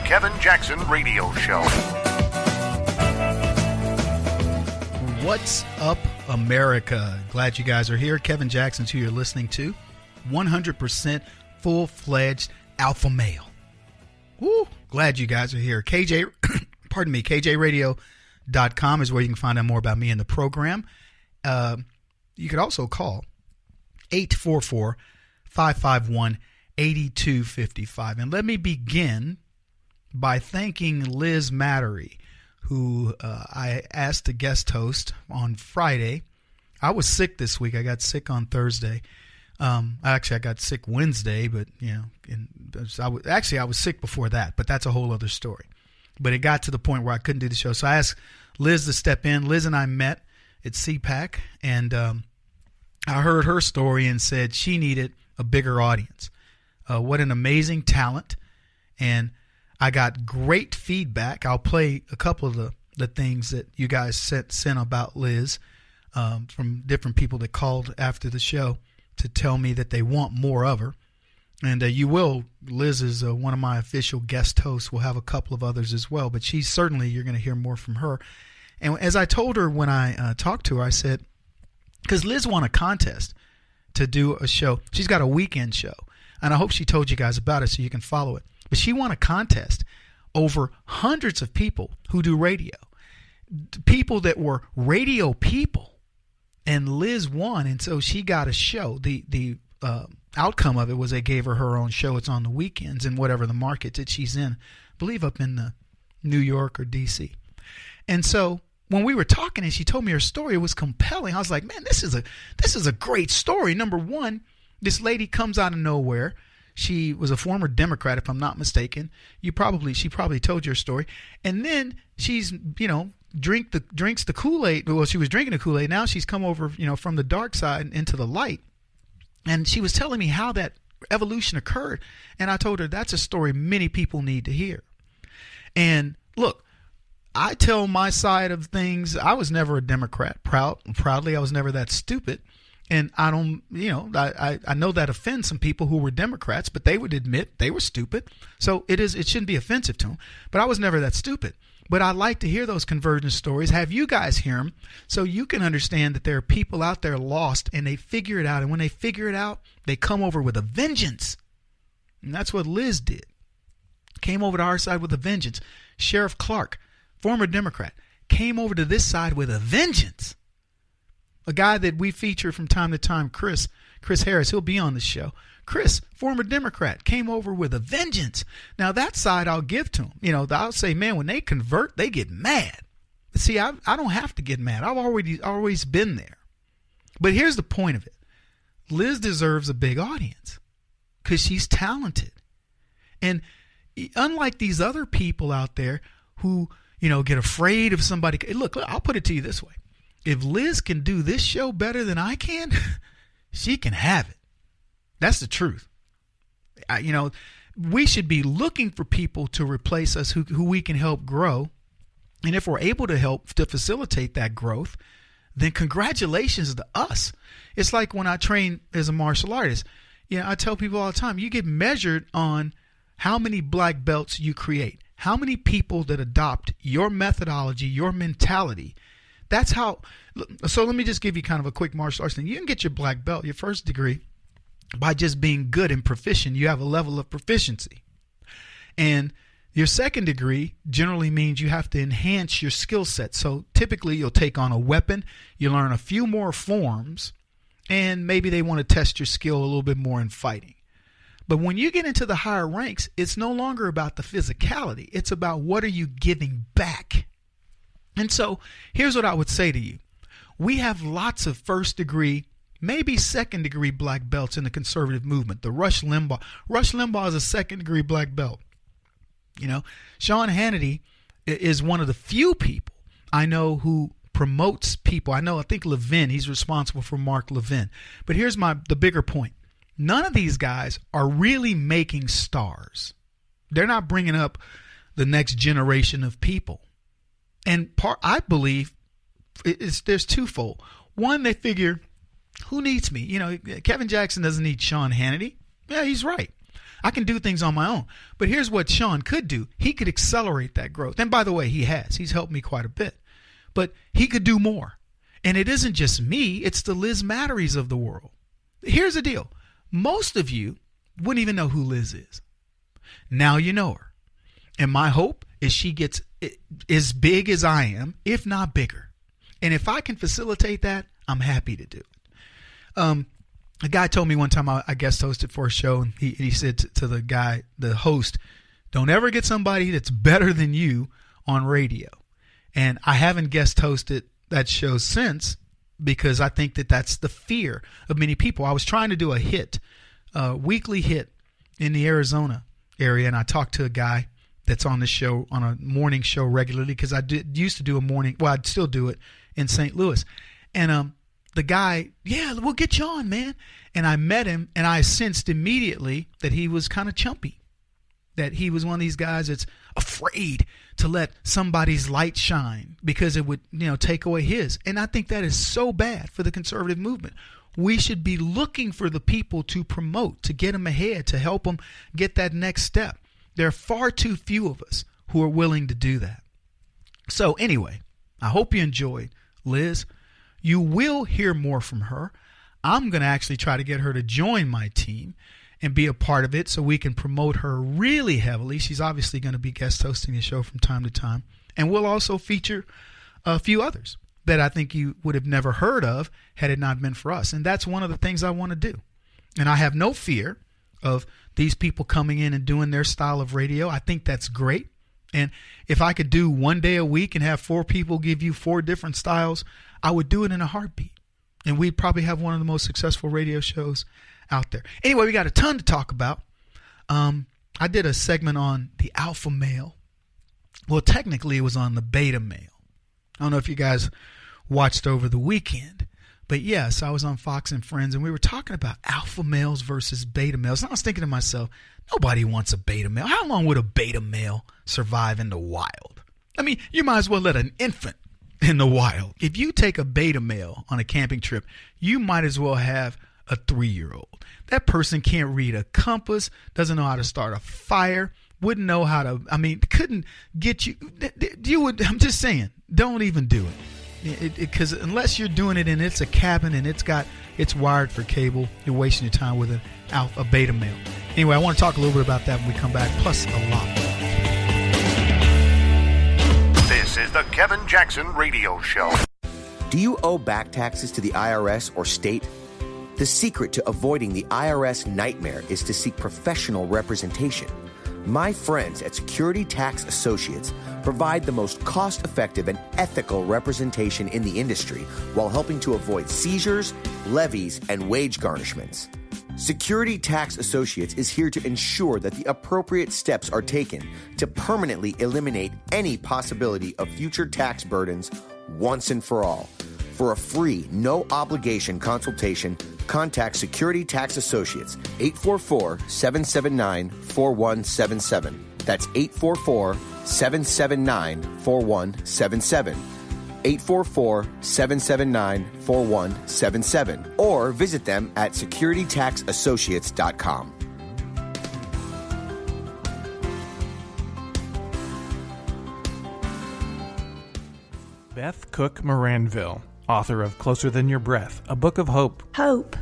Kevin Jackson Radio Show. What's up, America? Glad you guys are here. Kevin Jackson's who you're listening to. 100% full-fledged alpha male. Woo! Glad you guys are here. KJRadio.com is where you can find out more about me and the program. You could also call 844-551-8255. And let me begin by thanking Liz Mattery, who I asked to guest host on Friday. I was sick this week. I got sick on Thursday. I got sick Wednesday, but I was sick before that, but that's a whole other story. But it got to the point where I couldn't do the show, so I asked Liz to step in. Liz and I met at CPAC, and I heard her story and said she needed a bigger audience. What an amazing talent, and I got great feedback. I'll play a couple of the things that you guys sent about Liz from different people that called after the show to tell me that they want more of her. And Liz is one of my official guest hosts. We'll have a couple of others as well, but you're going to hear more from her. And as I told her when I talked to her, I said, because Liz won a contest to do a show. She's got a weekend show, and I hope she told you guys about it so you can follow it. But she won a contest over hundreds of people who do radio, people that were radio people, and Liz won, and so she got a show. The outcome of it was they gave her own show. It's on the weekends in whatever the market that she's in, I believe up in New York or D.C. And so when we were talking and she told me her story, it was compelling. I was like, man, this is a great story. Number one, this lady comes out of nowhere. She was a former Democrat, if I'm not mistaken. She probably told your story. And then she's, drinks the Kool-Aid. Well, she was drinking the Kool-Aid. Now she's come over, from the dark side into the light. And she was telling me how that evolution occurred. And I told her that's a story many people need to hear. And look, I tell my side of things. I was never a Democrat. Proudly, I was never that stupid. And I don't, I know that offends some people who were Democrats, but they would admit they were stupid. So it shouldn't be offensive to them. But I was never that stupid. But I like to hear those convergence stories, have you guys hear them, so you can understand that there are people out there lost and they figure it out. And when they figure it out, they come over with a vengeance. And that's what Liz did. Came over to our side with a vengeance. Sheriff Clark, former Democrat, came over to this side with a vengeance. A guy that we feature from time to time, Chris Harris, he'll be on the show. Chris, former Democrat, came over with a vengeance. Now, that side I'll give to him. I'll say, man, when they convert, they get mad. See, I don't have to get mad. I've always been there. But here's the point of it. Liz deserves a big audience because she's talented. And unlike these other people out there who, get afraid of somebody. Look, I'll put it to you this way. If Liz can do this show better than I can, she can have it. That's the truth. We should be looking for people to replace us who we can help grow. And if we're able to help to facilitate that growth, then congratulations to us. It's like when I train as a martial artist. I tell people all the time, you get measured on how many black belts you create, how many people that adopt your methodology, your mentality. That's how. So let me just give you kind of a quick martial arts thing. You can get your black belt, your first degree, by just being good and proficient. You have a level of proficiency. And your second degree generally means you have to enhance your skill set. So typically you'll take on a weapon, you learn a few more forms, and maybe they want to test your skill a little bit more in fighting. But when you get into the higher ranks, it's no longer about the physicality. It's about what are you giving back. And so here's what I would say to you. We have lots of first degree, maybe second degree black belts in the conservative movement. The Rush Limbaugh. Rush Limbaugh is a second degree black belt. Sean Hannity is one of the few people I know who promotes people. I think Levin, he's responsible for Mark Levin. But here's the bigger point. None of these guys are really making stars. They're not bringing up the next generation of people. And I believe there's twofold. One, they figure, who needs me? Kevin Jackson doesn't need Sean Hannity. Yeah, he's right. I can do things on my own. But here's what Sean could do. He could accelerate that growth. And by the way, he has. He's helped me quite a bit. But he could do more. And it isn't just me. It's the Liz Matteries of the world. Here's the deal. Most of you wouldn't even know who Liz is. Now you know her. And my hope is she gets as big as I am, if not bigger. And if I can facilitate that, I'm happy to do it. A guy told me one time I guest hosted for a show, and he said to the guy, the host, don't ever get somebody that's better than you on radio. And I haven't guest hosted that show since, because I think that that's the fear of many people. I was trying to do a weekly hit in the Arizona area, and I talked to a guy that's on the show, on a morning show regularly, because I used to do a morning, well, I'd still do it in St. Louis. And the guy, yeah, we'll get you on, man. And I met him, and I sensed immediately that he was kind of chumpy, that he was one of these guys that's afraid to let somebody's light shine because it would, take away his. And I think that is so bad for the conservative movement. We should be looking for the people to promote, to get them ahead, to help them get that next step. There are far too few of us who are willing to do that. So anyway, I hope you enjoyed Liz. You will hear more from her. I'm going to actually try to get her to join my team and be a part of it so we can promote her really heavily. She's obviously going to be guest hosting the show from time to time. And we'll also feature a few others that I think you would have never heard of had it not been for us. And that's one of the things I want to do. And I have no fear of these people coming in and doing their style of radio. I think that's great. And if I could do one day a week and have 4 people give you 4 different styles, I would do it in a heartbeat. And we'd probably have one of the most successful radio shows out there. Anyway, we got a ton to talk about. I did a segment on the alpha male. Well, technically it was on the beta male. I don't know if you guys watched over the weekend, but yes, I was on Fox and Friends, and we were talking about alpha males versus beta males. And I was thinking to myself, nobody wants a beta male. How long would a beta male survive in the wild? I mean, you might as well let an infant in the wild. If you take a beta male on a camping trip, you might as well have a 3-year-old. That person can't read a compass, doesn't know how to start a fire, wouldn't know how to, couldn't get you. I'm just saying, don't even do it. Because unless you're doing it and it's a cabin and it's wired for cable, you're wasting your time with a beta male. Anyway, I want to talk a little bit about that when we come back, plus a lot more. This is the Kevin Jackson Radio Show. Do you owe back taxes to the IRS or state? The secret to avoiding the IRS nightmare is to seek professional representation. My friends at Security Tax Associates provide the most cost-effective and ethical representation in the industry while helping to avoid seizures, levies, and wage garnishments. Security Tax Associates is here to ensure that the appropriate steps are taken to permanently eliminate any possibility of future tax burdens once and for all. For a free, no-obligation consultation, contact Security Tax Associates, 844-779-4177. That's 844-779-4177. 844-779-4177. Or visit them at securitytaxassociates.com. Beth Cook Moranville, author of Closer Than Your Breath, a book of hope. Hope,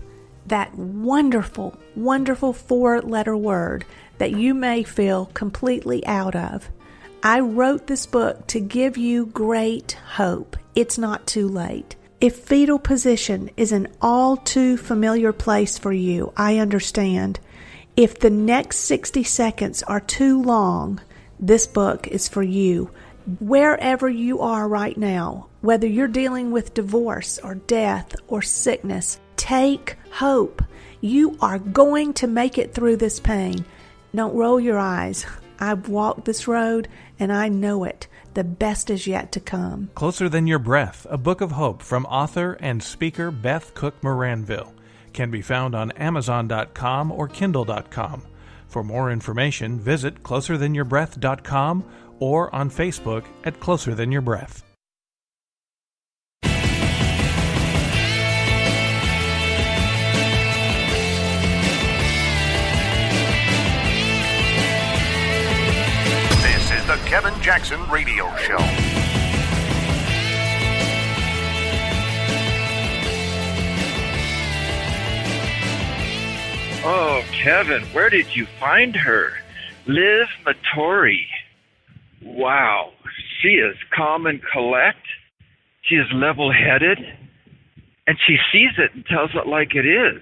that wonderful, wonderful 4-letter word that you may feel completely out of. I wrote this book to give you great hope. It's not too late. If fetal position is an all too familiar place for you, I understand. If the next 60 seconds are too long, this book is for you. Wherever you are right now, whether you're dealing with divorce or death or sickness, take hope. You are going to make it through this pain. Don't roll your eyes. I've walked this road and I know it. The best is yet to come. Closer Than Your Breath, a book of hope from author and speaker Beth Cook Moranville, can be found on Amazon.com or Kindle.com. For more information, visit closerthanyourBreath.com or on Facebook at Closer Than Your Breath. Jackson Radio Show. Oh, Kevin, where did you find her? Liz Mattori. Wow. She is calm and collect. She is level-headed. And she sees it and tells it like it is.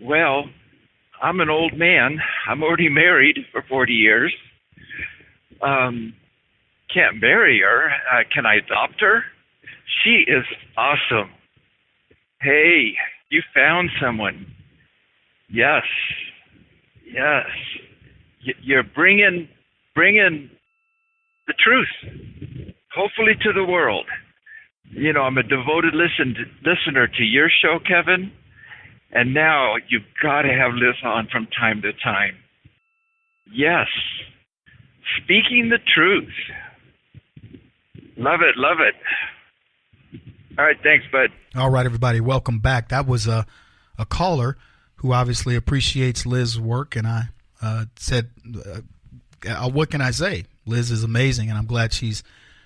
Well, I'm an old man. I'm already married for 40 years. Can't marry her. Can I adopt her? She is awesome. Hey, you found someone. Yes. Yes. You're bringing the truth, hopefully to the world. You know, I'm a devoted listener to your show, Kevin, and now you've got to have Liz on from time to time. Yes. Speaking the truth. Love it, love it. All right, thanks, bud. All right, everybody, welcome back. That was a caller who obviously appreciates Liz's work, and I said, what can I say? Liz is amazing, and I'm glad she's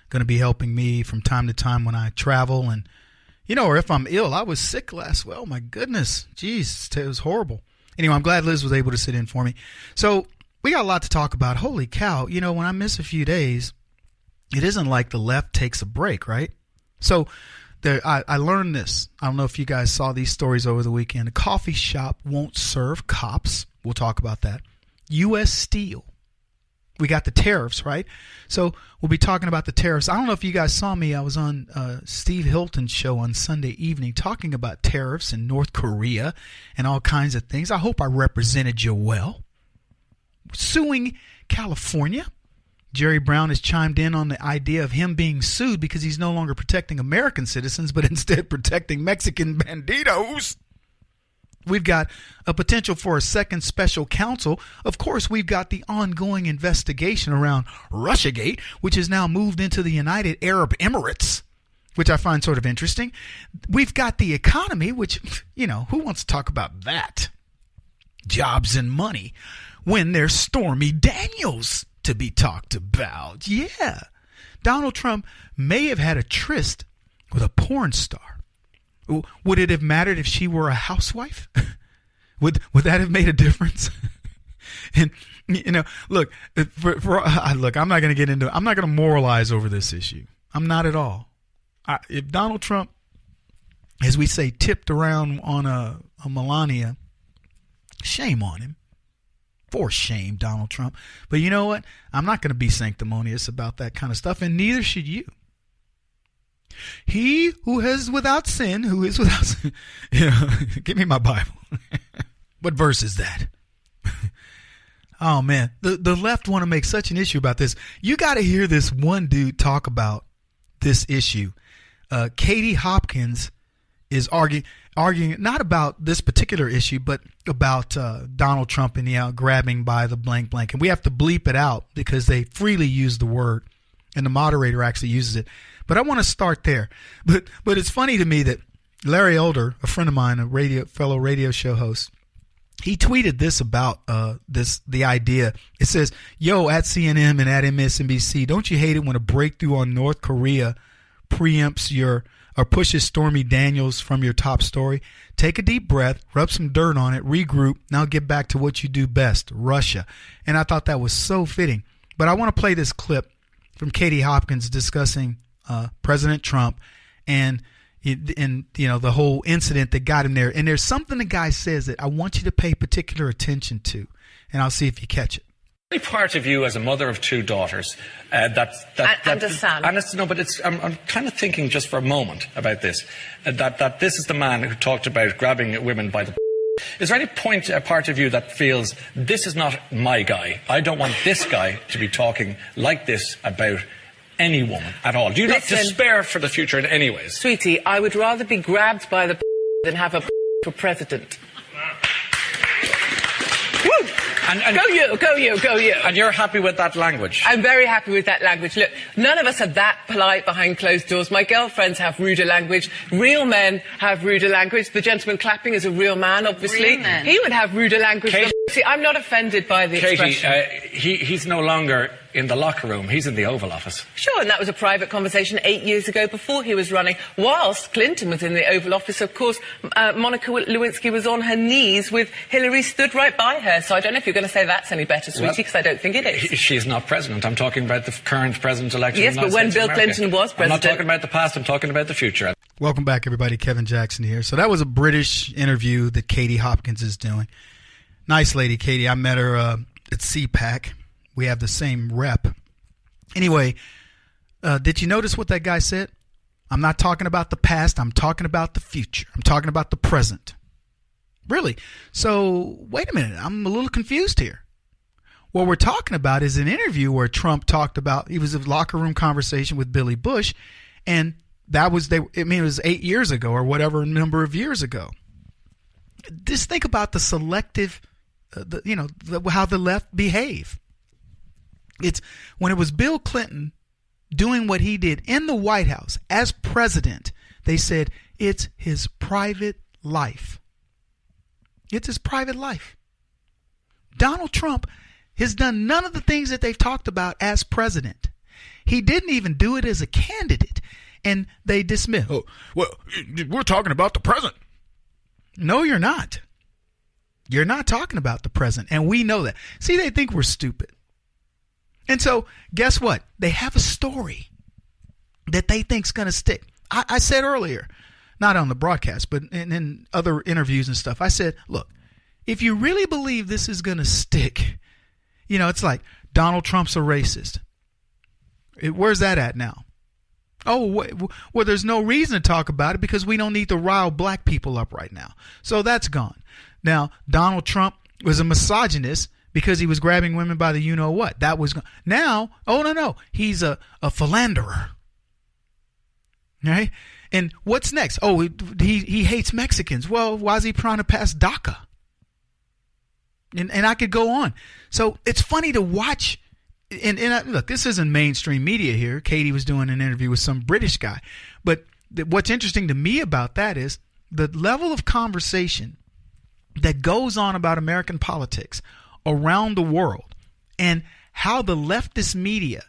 going to be helping me from time to time when I travel, and or if I'm ill. I was sick oh my goodness, jeez, it was horrible. Anyway, I'm glad Liz was able to sit in for me. So we got a lot to talk about. Holy cow, when I miss a few days, it isn't like the left takes a break, right? So I learned this. I don't know if you guys saw these stories over the weekend. A coffee shop won't serve cops. We'll talk about that. U.S. Steel. We got the tariffs, right? So we'll be talking about the tariffs. I don't know if you guys saw me. I was on Steve Hilton's show on Sunday evening talking about tariffs in North Korea and all kinds of things. I hope I represented you well. Suing California. Jerry Brown has chimed in on the idea of him being sued because he's no longer protecting American citizens, but instead protecting Mexican banditos. We've got a potential for a second special counsel. Of course, we've got the ongoing investigation around Russiagate, which has now moved into the United Arab Emirates, which I find sort of interesting. We've got the economy, which, who wants to talk about that? Jobs and money when there's Stormy Daniels to be talked about. Yeah. Donald Trump may have had a tryst with a porn star. Would it have mattered if she were a housewife? Would that have made a difference? And look, look, I'm not going to moralize over this issue. I'm not at all. If Donald Trump, as we say, tipped around on a Melania, shame on him. For shame, Donald Trump. But you know what? I'm not going to be sanctimonious about that kind of stuff, and neither should you. He who is without sin, give me my Bible. What verse is that? Oh, man. The left want to make such an issue about this. You got to hear this one dude talk about this issue. Katie Hopkins is arguing not about this particular issue, but about Donald Trump and the grabbing by the blank blank. And we have to bleep it out because they freely use the word, and the moderator actually uses it. But I want to start there. But it's funny to me that Larry Elder, a friend of mine, fellow radio show host, he tweeted this about the idea. It says, "Yo, at CNN and at MSNBC, don't you hate it when a breakthrough on North Korea preempts or pushes Stormy Daniels from your top story? Take a deep breath, rub some dirt on it, regroup, now get back to what you do best, Russia." And I thought that was so fitting. But I want to play this clip from Katie Hopkins discussing President Trump and the whole incident that got him there. And there's something the guy says that I want you to pay particular attention to, and I'll see if you catch it. Any part of you as a mother of two daughters and a son. I'm kind of thinking just for a moment about this, that this is the man who talked about grabbing women by the. Is there any part of you that feels this is not my guy? I don't want this guy to be talking like this about any woman at all. Do you not despair for the future in any ways? Sweetie, I would rather be grabbed by the than have a for president. Woo! And go you. And you're happy with that language? I'm very happy with that language. Look, none of us are that polite behind closed doors. My girlfriends have ruder language. Real men have ruder language. The gentleman clapping is a real man, obviously. He would have ruder language. Katie See, I'm not offended by the Katie, expression. he's no longer in the locker room. He's in the Oval Office. Sure, and that was a private conversation 8 years ago before he was running. Whilst Clinton was in the Oval Office, of course, Monica Lewinsky was on her knees with Hillary stood right by her. So I don't know if you're going to say that's any better, sweetie, because I don't think it is. She is not president. I'm talking about the current president-elect. Yes, but when Bill Clinton was president... I'm not talking about the past. I'm talking about the future. Welcome back, everybody. Kevin Jackson here. So that was a British interview that Katie Hopkins is doing. Nice lady, Katie. I met her at CPAC. We have the same rep. Anyway, did you notice what that guy said? I'm not talking about the past. I'm talking about the future. I'm talking about the present. Really? So, wait a minute. I'm a little confused here. What we're talking about is an interview where Trump talked about, it was a locker room conversation with Billy Bush, and that was, it was 8 years ago or whatever number of years ago. Just think about the selective, how the left behave. It's when it was Bill Clinton doing what he did in the White House as president, they said it's his private life. It's his private life. Donald Trump has done none of the things that they've talked about as president. He didn't even do it as a candidate. And they dismiss. Oh, well, we're talking about the present. No, you're not. You're not talking about the present. And we know that. See, they think we're stupid. And so, guess what? They have a story that they think's going to stick. I said earlier, not on the broadcast, but in other interviews and stuff, I said, look, if you really believe this is going to stick, it's like Donald Trump's a racist. Where's that at now? Oh, well, there's no reason to talk about it because we don't need to rile black people up right now. So that's gone. Now, Donald Trump was a misogynist because he was grabbing women by the you-know-what. That was gone. Now, oh, no, he's a philanderer. Right? And what's next? Oh, he hates Mexicans. Well, why is he trying to pass DACA? And I could go on. So it's funny to watch. And look, this isn't mainstream media here. Katie was doing an interview with some British guy. But what's interesting to me about that is the level of conversation that goes on about American politics around the world and how the leftist media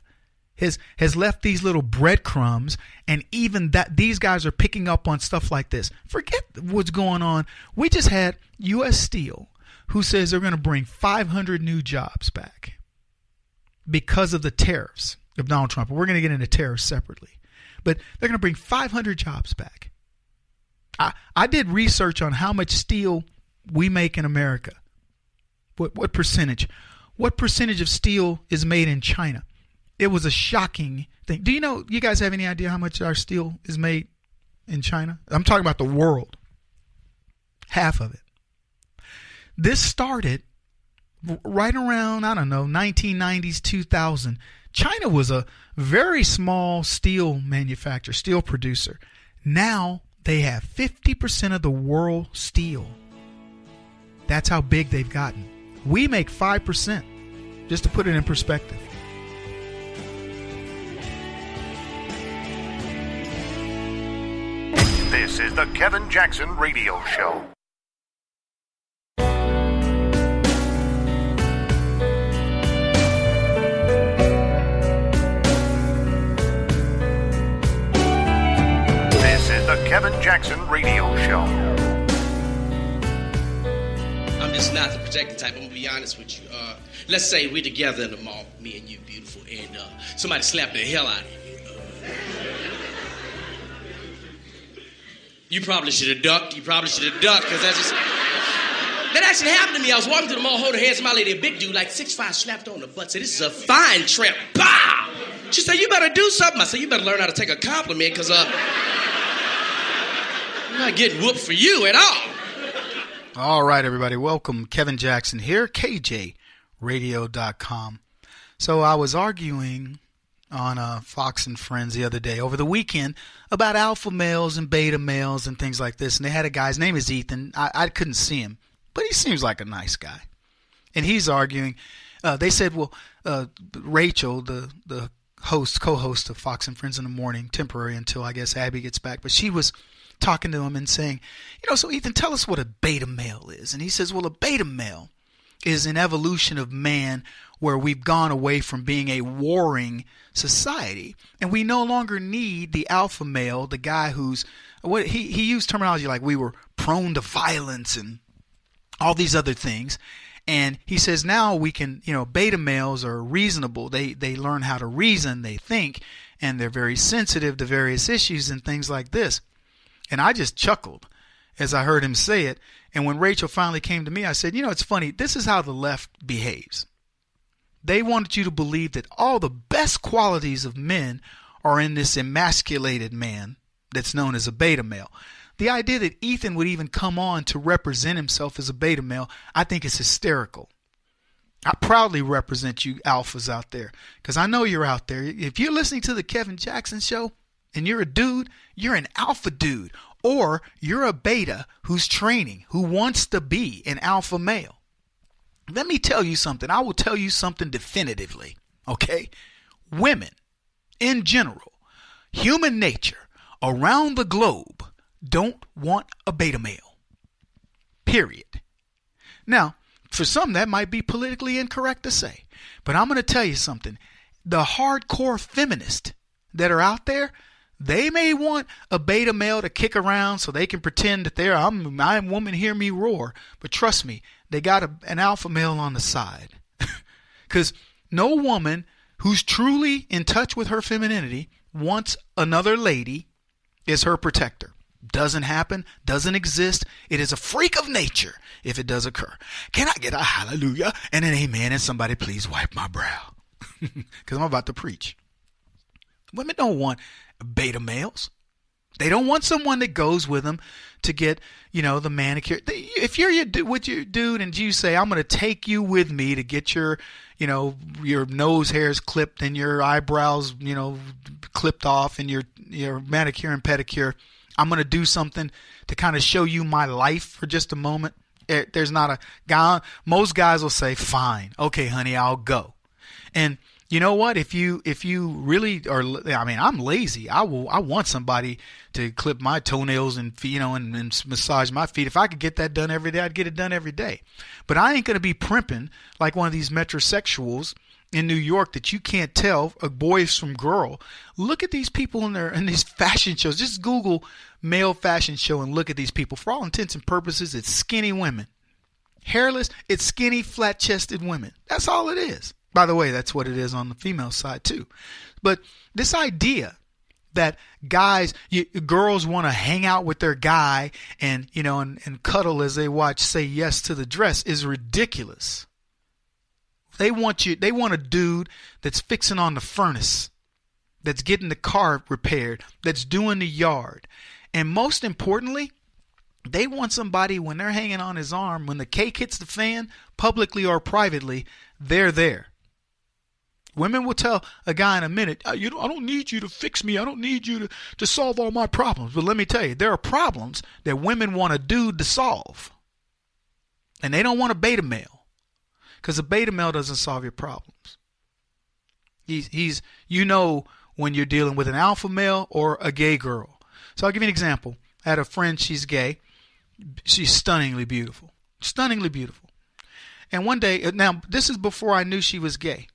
has left these little breadcrumbs, and even that these guys are picking up on stuff like this. Forget what's going on. We just had U.S. Steel, who says they're going to bring 500 new jobs back because of the tariffs of Donald Trump. We're going to get into tariffs separately. But they're going to bring 500 jobs back. I did research on how much steel we make in America. What percentage? What percentage of steel is made in China? It was a shocking thing. Do you guys have any idea how much our steel is made in China? I'm talking about the world. Half of it. This started right around, 1990s, 2000. China was a very small steel manufacturer, steel producer. Now they have 50% of the world steel. That's how big they've gotten. We make 5%, just to put it in perspective. This is the Kevin Jackson Radio Show. This is the Kevin Jackson Radio Show. I'm just not the protecting type. I'm gonna be honest with you. Let's say we're together in the mall, me and you, beautiful, and somebody slapped the hell out of you. You probably should have ducked. Because that's just... That actually happened to me. I was walking to the mall, holding hands with my lady. A big dude, like 6'5", slapped her on the butt. Said, "This is a fine tramp." Bow! She said, "You better do something." I said, "You better learn how to take a compliment, because I'm not getting whooped for you at all." All right, everybody. Welcome. Kevin Jackson here, KJRadio.com. So I was arguing on Fox and Friends the other day over the weekend about alpha males and beta males and things like this. And they had a guy, his name is Ethan. I couldn't see him, but he seems like a nice guy. And he's arguing. They said, well, Rachel, the co-host of Fox and Friends in the Morning, temporary until I guess Abby gets back, but she was talking to him and saying, so Ethan, tell us what a beta male is. And he says, well, a beta male is an evolution of man where we've gone away from being a warring society, and we no longer need the alpha male, the guy who's what he used terminology like we were prone to violence and all these other things. And he says now we can, beta males are reasonable. They learn how to reason, they think, and they're very sensitive to various issues and things like this. And I just chuckled as I heard him say it. And when Rachel finally came to me, I said, it's funny. This is how the left behaves. They wanted you to believe that all the best qualities of men are in this emasculated man that's known as a beta male. The idea that Ethan would even come on to represent himself as a beta male, I think is hysterical. I proudly represent you alphas out there, because I know you're out there. If you're listening to the Kevin Jackson Show and you're a dude, you're an alpha dude, or you're a beta who's training, who wants to be an alpha male. Let me tell you something. I will tell you something definitively, okay? Women, in general, human nature, around the globe, don't want a beta male. Period. Now, for some, that might be politically incorrect to say, but I'm going to tell you something. The hardcore feminists that are out there, they may want a beta male to kick around so they can pretend that I'm woman, hear me roar. But trust me, they got an alpha male on the side. Because no woman who's truly in touch with her femininity wants another lady as her protector. Doesn't happen, doesn't exist. It is a freak of nature if it does occur. Can I get a hallelujah and an amen and somebody please wipe my brow? Because I'm about to preach. Women don't want beta males. They don't want someone that goes with them to get, the manicure. If you're with your dude and you say, I'm going to take you with me to get your nose hairs clipped and your eyebrows, clipped off and your manicure and pedicure, I'm going to do something to kind of show you my life for just a moment. There's not a guy. Most guys will say, fine. Okay, honey, I'll go. And you know what? If you really are, I'm lazy. I want somebody to clip my toenails and and massage my feet. If I could get that done every day, I'd get it done every day. But I ain't gonna be primping like one of these metrosexuals in New York that you can't tell a boy is from girl. Look at these people in these fashion shows. Just Google male fashion show and look at these people. For all intents and purposes, it's skinny women, hairless. It's skinny, flat-chested women. That's all it is. By the way, that's what it is on the female side too. But this idea that girls want to hang out with their guy and cuddle as they watch Say Yes to the Dress is ridiculous. They want a dude that's fixing on the furnace, that's getting the car repaired, that's doing the yard. And most importantly, they want somebody when they're hanging on his arm, when the cake hits the fan, publicly or privately, they're there. Women will tell a guy in a minute, I don't need you to fix me. I don't need you to solve all my problems. But let me tell you, there are problems that women want a dude to solve. And they don't want a beta male. Because a beta male doesn't solve your problems. He's when you're dealing with an alpha male or a gay girl. So I'll give you an example. I had a friend, she's gay. She's stunningly beautiful. Stunningly beautiful. And one day, now this is before I knew she was gay.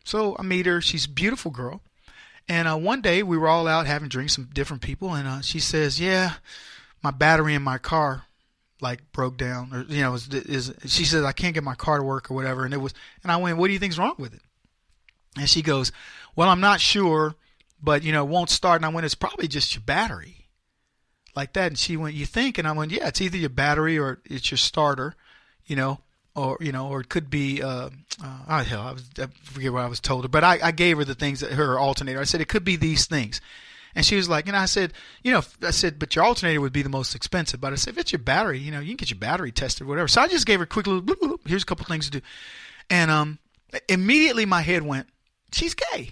So I meet her. She's a beautiful girl. And one day we were all out having drinks with different people. And she says, yeah, my battery in my car broke down. Or, she says, I can't get my car to work or whatever. And I went, what do you think's wrong with it? And she goes, well, I'm not sure, but, it won't start. And I went, it's probably just your battery. Like that. And she went, you think? And I went, yeah, it's either your battery or it's your starter, or it could be, I forget what I was told her, but I gave her the things that her alternator. I said, it could be these things. And she was like, and I said, but your alternator would be the most expensive. But I said, if it's your battery, you can get your battery tested or whatever. So I just gave her a quick little, bloop, bloop, here's a couple things to do. And immediately my head went, she's gay.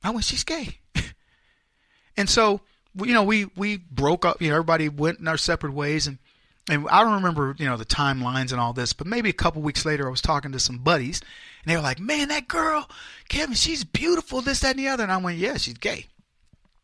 I went, she's gay. And so, we broke up, everybody went in our separate ways. And I don't remember, the timelines and all this, but maybe a couple weeks later I was talking to some buddies and they were like, man, that girl, Kevin, she's beautiful, this, that, and the other. And I went, yeah, she's gay.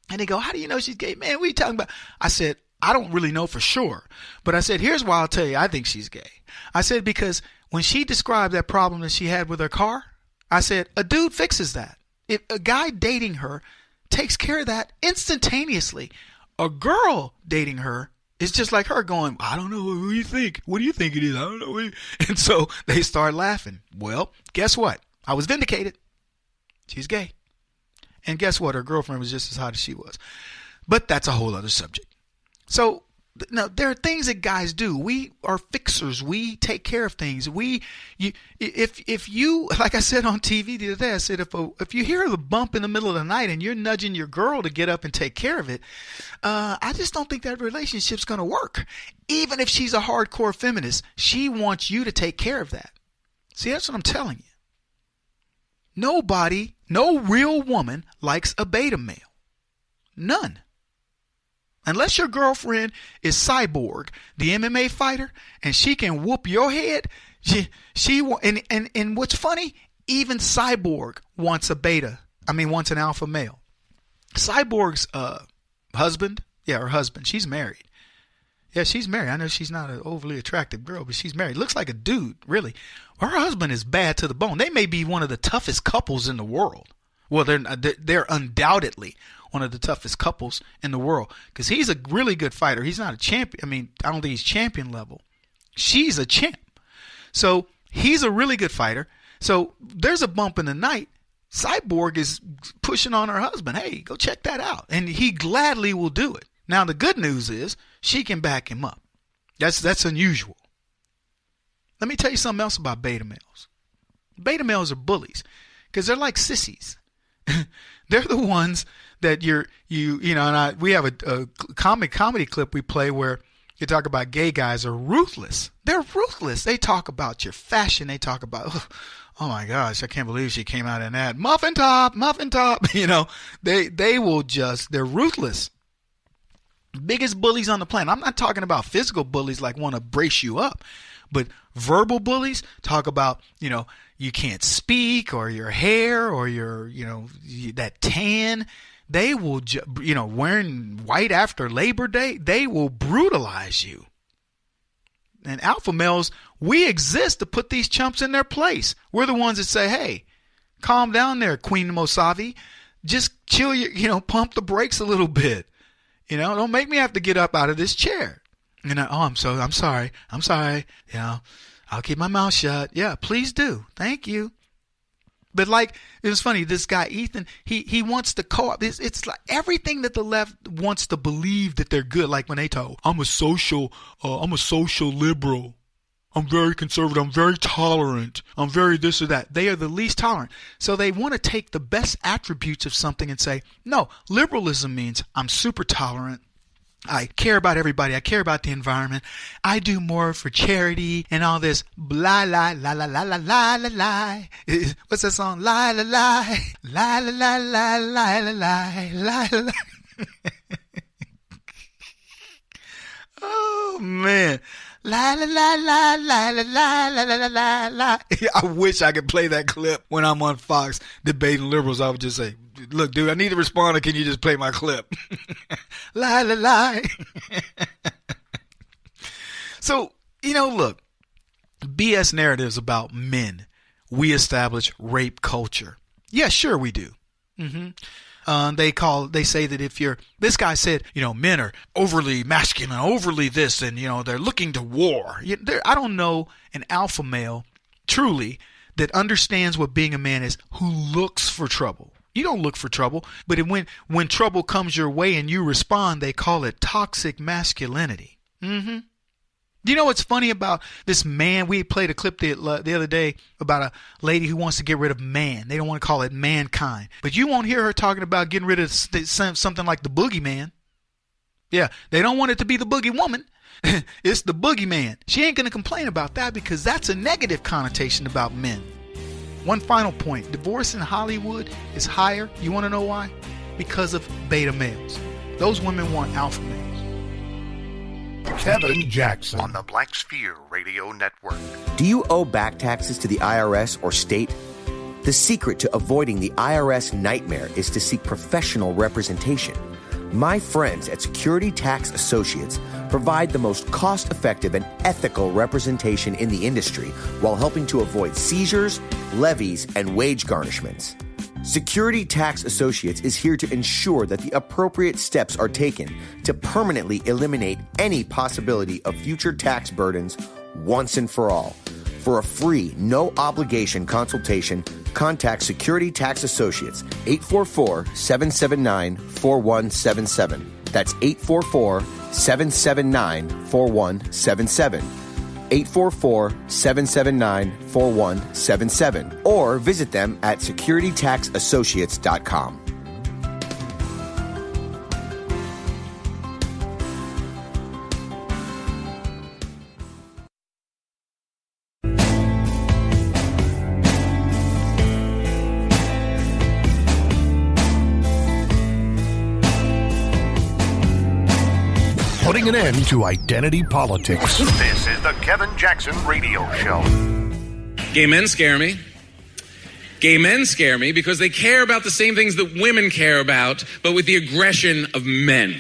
And they go, how do you know she's gay? Man, what are you talking about? I said, I don't really know for sure. But I said, here's why I'll tell you I think she's gay. I said, because when she described that problem that she had with her car, I said, a dude fixes that. If a guy dating her takes care of that instantaneously, a girl dating her is just like her going, I don't know, who do you think? What do you think it is? I don't know. And so they start laughing. Well, guess what? I was vindicated. She's gay. And guess what? Her girlfriend was just as hot as she was. But that's a whole other subject. So now there are things that guys do. We are fixers. We take care of things. If you, like I said on TV the other day, I said if you hear the bump in the middle of the night and you're nudging your girl to get up and take care of it, I just don't think that relationship's going to work. Even if she's a hardcore feminist, she wants you to take care of that. See, that's what I'm telling you. Nobody, no real woman likes a beta male. None. Unless your girlfriend is Cyborg, the MMA fighter, and she can whoop your head, and what's funny, even Cyborg wants wants an alpha male. Cyborg's husband, her husband, she's married. Yeah, she's married. I know she's not an overly attractive girl, but she's married. Looks like a dude, really. Her husband is bad to the bone. They may be one of the toughest couples in the world. Well, they're undoubtedly one of the toughest couples in the world because he's a really good fighter. He's not a champion. I mean, I don't think he's champion level. She's a champ. So he's a really good fighter. So there's a bump in the night. Cyborg is pushing on her husband. Hey, go check that out. And he gladly will do it. Now, the good news is she can back him up. That's unusual. Let me tell you something else about beta males. Beta males are bullies because they're like sissies. They're the ones that we have a comedy clip we play where you talk about gay guys are ruthless. They're ruthless. They talk about your fashion. They talk about, oh my gosh, I can't believe she came out in that muffin top. They're ruthless. Biggest bullies on the planet. I'm not talking about physical bullies like want to brace you up, but verbal bullies talk about, you can't speak or your hair or your, that tan. They will, wearing white after Labor Day, they will brutalize you. And alpha males, we exist to put these chumps in their place. We're the ones that say, hey, calm down there, Queen Mosavi. Just chill pump the brakes a little bit. Don't make me have to get up out of this chair. I'm sorry. I'll keep my mouth shut. Yeah, please do. Thank you. But it was funny, this guy, Ethan, he wants to co-op. It's like everything that the left wants to believe that they're good. Like when they talk, I'm a social liberal. I'm very conservative. I'm very tolerant. I'm very this or that. They are the least tolerant. So they want to take the best attributes of something and say, no, liberalism means I'm super tolerant. I care about everybody. I care about the environment. I do more for charity and all this. Blah, la, la, la, la, la, la, la, la. What's that song? La, la, la, la, la, la, la, la, la, la, la. Oh, man. La la la la la la la la la la la. I wish I could play that clip when I'm on Fox debating liberals. I would just say, look, dude, I need to respond, or can you just play my clip? La la la. So, look, BS narratives about men. We establish rape culture. Yeah, sure we do. Mm-hmm. They say that this guy said, men are overly masculine, overly this, and, they're looking to war. I don't know an alpha male truly that understands what being a man is who looks for trouble. You don't look for trouble, but when trouble comes your way and you respond, they call it toxic masculinity. Mm-hmm. Do you know what's funny about this man? We played a clip the other day about a lady who wants to get rid of man. They don't want to call it mankind. But you won't hear her talking about getting rid of something like the boogeyman. Yeah, they don't want it to be the boogie woman. It's the boogeyman. She ain't going to complain about that because that's a negative connotation about men. One final point. Divorce in Hollywood is higher. You want to know why? Because of beta males. Those women want alpha males. Kevin Jackson on the Black Sphere Radio Network. Do you owe back taxes to the IRS or state? The secret to avoiding the IRS nightmare is to seek professional representation. My friends at Security Tax Associates provide the most cost-effective and ethical representation in the industry while helping to avoid seizures, levies, and wage garnishments. Security Tax Associates is here to ensure that the appropriate steps are taken to permanently eliminate any possibility of future tax burdens once and for all. For a free, no-obligation consultation, contact Security Tax Associates, 844-779-4177. That's 844-779-4177. 844-779-4177. Or visit them at securitytaxassociates.com. Putting an end to identity politics. This is the Kevin Jackson Radio Show. Gay men scare me. Gay men scare me because they care about the same things that women care about, but with the aggression of men.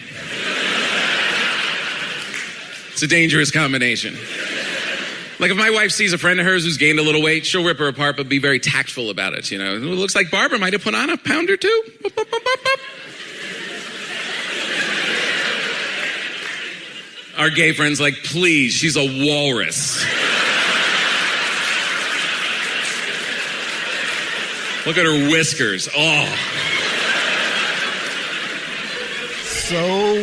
It's a dangerous combination. Like if my wife sees a friend of hers who's gained a little weight, she'll rip her apart, but be very tactful about it. You know, it looks like Barbara might have put on a pound or two. Boop, boop, boop, boop, boop. Our gay friend's like, please, she's a walrus. Look at her whiskers. Oh.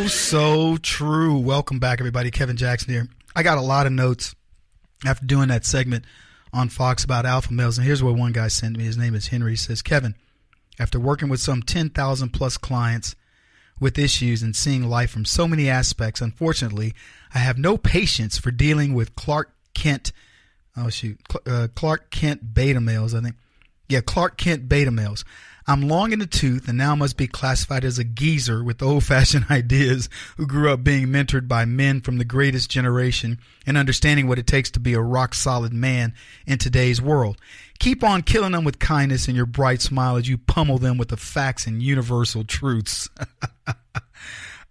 So true. Welcome back, everybody. Kevin Jackson here. I got a lot of notes after doing that segment on Fox about alpha males. And here's what one guy sent me. His name is Henry. He says, Kevin, after working with some 10,000 plus clients with issues and seeing life from so many aspects, unfortunately, I have no patience for dealing with Clark Kent beta males, I think. Yeah, Clark Kent beta males. I'm long in the tooth and now must be classified as a geezer with old-fashioned ideas who grew up being mentored by men from the greatest generation and understanding what it takes to be a rock-solid man in today's world. Keep on killing them with kindness and your bright smile as you pummel them with the facts and universal truths.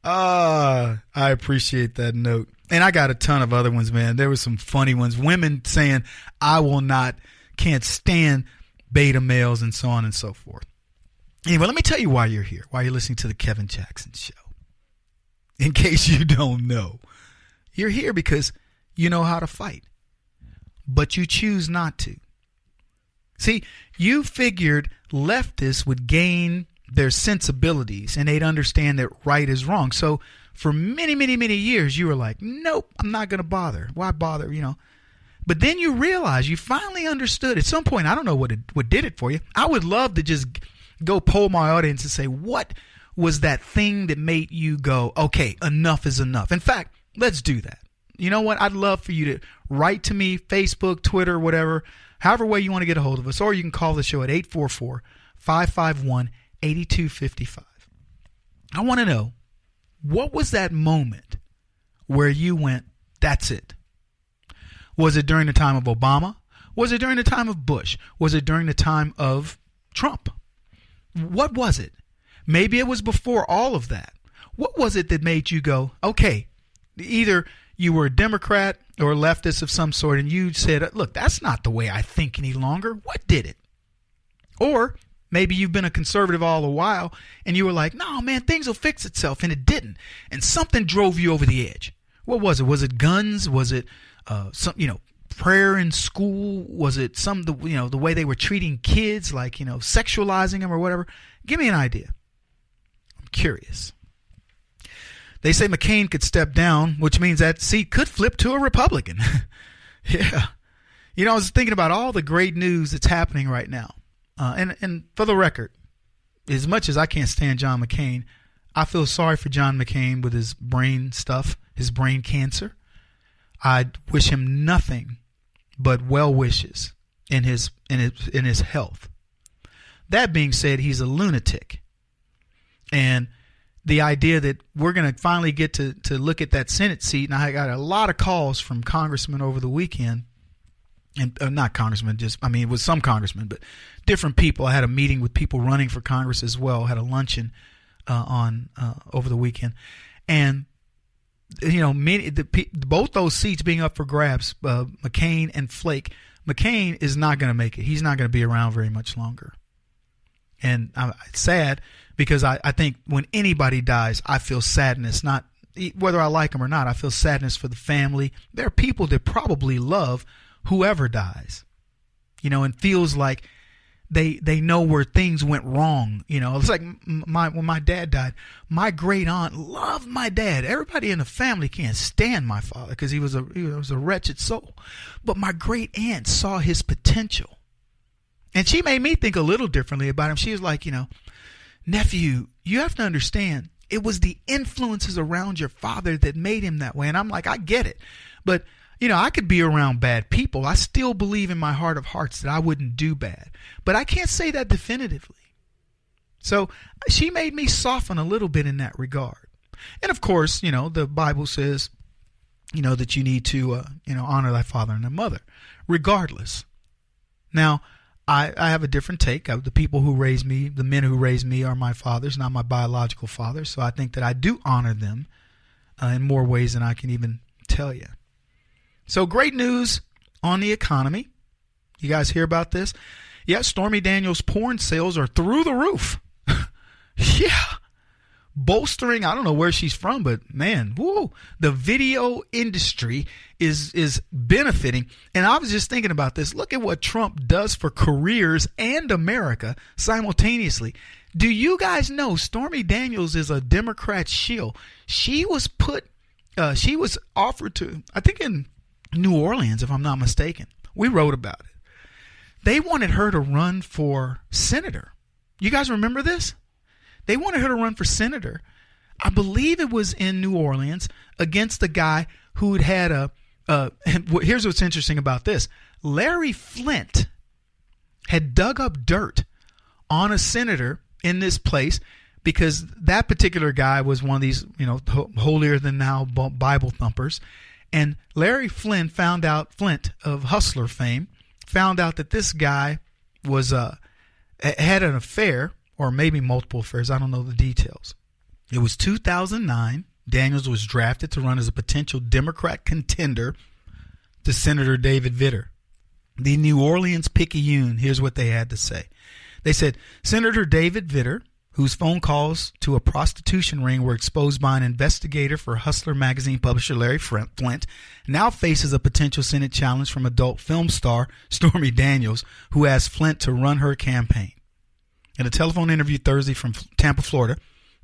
I appreciate that note. And I got a ton of other ones, man. There were some funny ones. Women saying, can't stand beta males and so on and so forth. Anyway, let me tell you why you're here, why you're listening to the Kevin Jackson Show. In case you don't know, you're here because you know how to fight, but you choose not to. See, you figured leftists would gain their sensibilities and they'd understand that right is wrong. So for many, many, many years, you were like, nope, I'm not going to bother. Why bother, But then you realize you finally understood at some point. I don't know what did it for you. I would love to just go poll my audience and say, what was that thing that made you go, okay, enough is enough? In fact, let's do that. You know what? I'd love for you to write to me, Facebook, Twitter, whatever, however way you want to get a hold of us, or you can call the show at 844-551-8255. I want to know, what was that moment where you went, that's it? Was it during the time of Obama? Was it during the time of Bush? Was it during the time of Trump? What was it? Maybe it was before all of that. What was it that made you go, okay, either you were a Democrat or a leftist of some sort and you said, look, that's not the way I think any longer. What did it? Or maybe you've been a conservative all the while and you were like, no, man, things will fix itself. And it didn't. And something drove you over the edge. What was it? Was it guns? Was it prayer in school? Was it the way they were treating kids, like, sexualizing them or whatever? Give me an idea. I'm curious. They say McCain could step down, which means that seat could flip to a Republican. Yeah. I was thinking about all the great news that's happening right now. And for the record, as much as I can't stand John McCain, I feel sorry for John McCain with his brain stuff, his brain cancer. I wish him nothing but well wishes in his health. That being said, he's a lunatic. And the idea that we're going to finally get to look at that Senate seat, and I got a lot of calls from congressmen over the weekend, and not congressmen, it was some congressmen, but different people. I had a meeting with people running for Congress as well, had a luncheon over the weekend, and both those seats being up for grabs, McCain and Flake. McCain is not going to make it. He's not going to be around very much longer. And it's sad because I think when anybody dies, I feel sadness, not whether I like them or not. I feel sadness for the family. There are people that probably love whoever dies, and feels like they know where things went wrong. It's like when my dad died, my great aunt loved my dad. Everybody in the family can't stand my father because he was a wretched soul. But my great aunt saw his potential. And she made me think a little differently about him. She was like, nephew, you have to understand, it was the influences around your father that made him that way. And I'm like, I get it. But, I could be around bad people. I still believe in my heart of hearts that I wouldn't do bad. But I can't say that definitively. So she made me soften a little bit in that regard. And of course, the Bible says, that you need to, honor thy father and thy mother, regardless. Now, I have a different take. The people who raised me, the men who raised me are my fathers, not my biological fathers. So I think that I do honor them in more ways than I can even tell you. So great news on the economy. You guys hear about this? Yeah, Stormy Daniels' porn sales are through the roof. Yeah. Bolstering, I don't know where she's from, but man, whoa, the video industry is benefiting. And I was just thinking about this. Look at what Trump does for careers and America simultaneously. Do you guys know Stormy Daniels is a Democrat shill? She was offered to, I think in New Orleans, if I'm not mistaken. We wrote about it. They wanted her to run for senator. You guys remember this? They wanted her to run for senator. I believe it was in New Orleans against a guy who had here's what's interesting about this. Larry Flint had dug up dirt on a senator in this place because that particular guy was one of these, holier than thou Bible thumpers. And Larry Flint of Hustler fame, found out that this guy had an affair, or maybe multiple affairs. I don't know the details. It was 2009. Daniels was drafted to run as a potential Democrat contender to Senator David Vitter. The New Orleans Picayune, here's what they had to say. They said, Senator David Vitter, whose phone calls to a prostitution ring were exposed by an investigator for Hustler magazine publisher Larry Flint, now faces a potential Senate challenge from adult film star Stormy Daniels, who asked Flint to run her campaign. In a telephone interview Thursday from Tampa, Florida,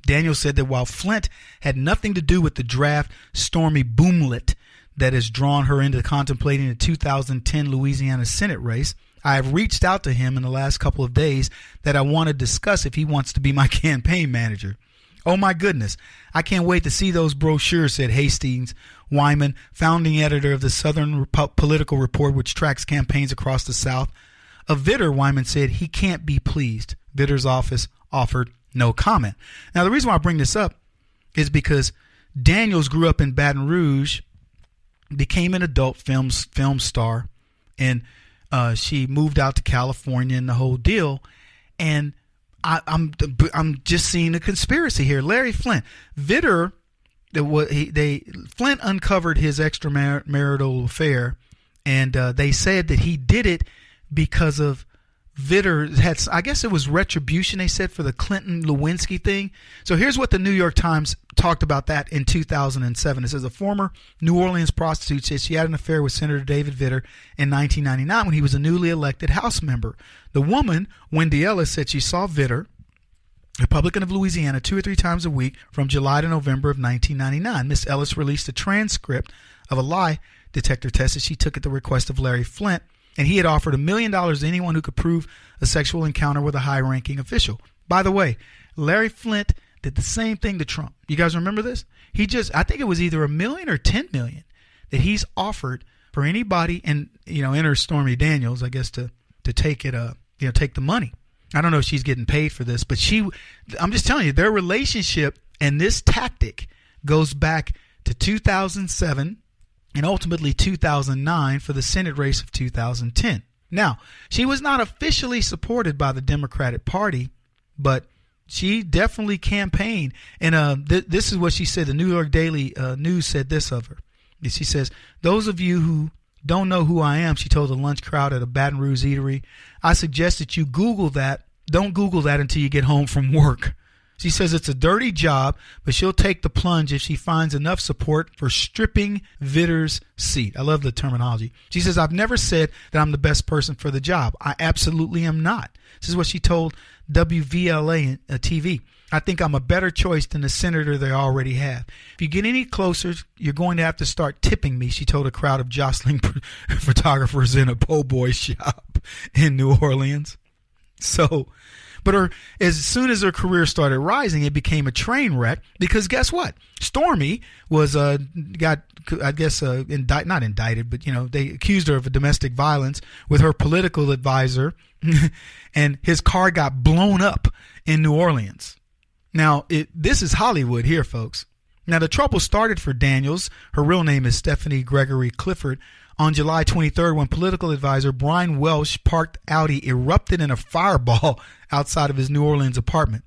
Daniels said that while Flint had nothing to do with the draft, Stormy boomlet that has drawn her into contemplating the 2010 Louisiana Senate race, I have reached out to him in the last couple of days that I want to discuss if he wants to be my campaign manager. Oh my goodness, I can't wait to see those brochures, said Hastings Wyman, founding editor of the Southern Political Report, which tracks campaigns across the South. Of Vitter, Wyman said he can't be pleased. Vitter's office offered no comment. Now, the reason why I bring this up is because Daniels grew up in Baton Rouge, became an adult film star, and she moved out to California and the whole deal. And I'm just seeing a conspiracy here. Larry Flint, Flint uncovered his extramarital affair, and they said that he did it because of Vitter had, I guess it was retribution, they said, for the Clinton-Lewinsky thing. So here's what the New York Times talked about that in 2007. It says a former New Orleans prostitute said she had an affair with Senator David Vitter in 1999 when he was a newly elected House member. The woman, Wendy Ellis, said she saw Vitter, Republican of Louisiana, 2 or 3 times a week from July to November of 1999. Miss Ellis released a transcript of a lie detector test that she took at the request of Larry Flint, and he had offered $1 million to anyone who could prove a sexual encounter with a high-ranking official. By the way, Larry Flint did the same thing to Trump. You guys remember this? I think it was either $1 million or $10 million that he's offered for anybody, and enter Stormy Daniels, I guess, to take it, take the money. I don't know if she's getting paid for this, but I'm just telling you, their relationship and this tactic goes back to 2007 and ultimately 2009 for the Senate race of 2010. Now, she was not officially supported by the Democratic Party, but she definitely campaigned. And this is what she said. The New York Daily News said this of her. She says, those of you who don't know who I am, she told the lunch crowd at a Baton Rouge eatery, I suggest that you Google that. Don't Google that until you get home from work. She says it's a dirty job, but she'll take the plunge if she finds enough support for stripping Vitter's seat. I love the terminology. She says, I've never said that I'm the best person for the job. I absolutely am not. This is what she told WVLA TV. I think I'm a better choice than the senator they already have. If you get any closer, you're going to have to start tipping me, she told a crowd of jostling photographers in a po' boy shop in New Orleans. So, but as soon as her career started rising, it became a train wreck because guess what? Stormy was not indicted, but they accused her of domestic violence with her political advisor, and his car got blown up in New Orleans. Now, this is Hollywood here, folks. Now, the trouble started for Daniels. Her real name is Stephanie Gregory Clifford. On July 23rd, when political advisor Brian Welsh parked Audi erupted in a fireball outside of his New Orleans apartment.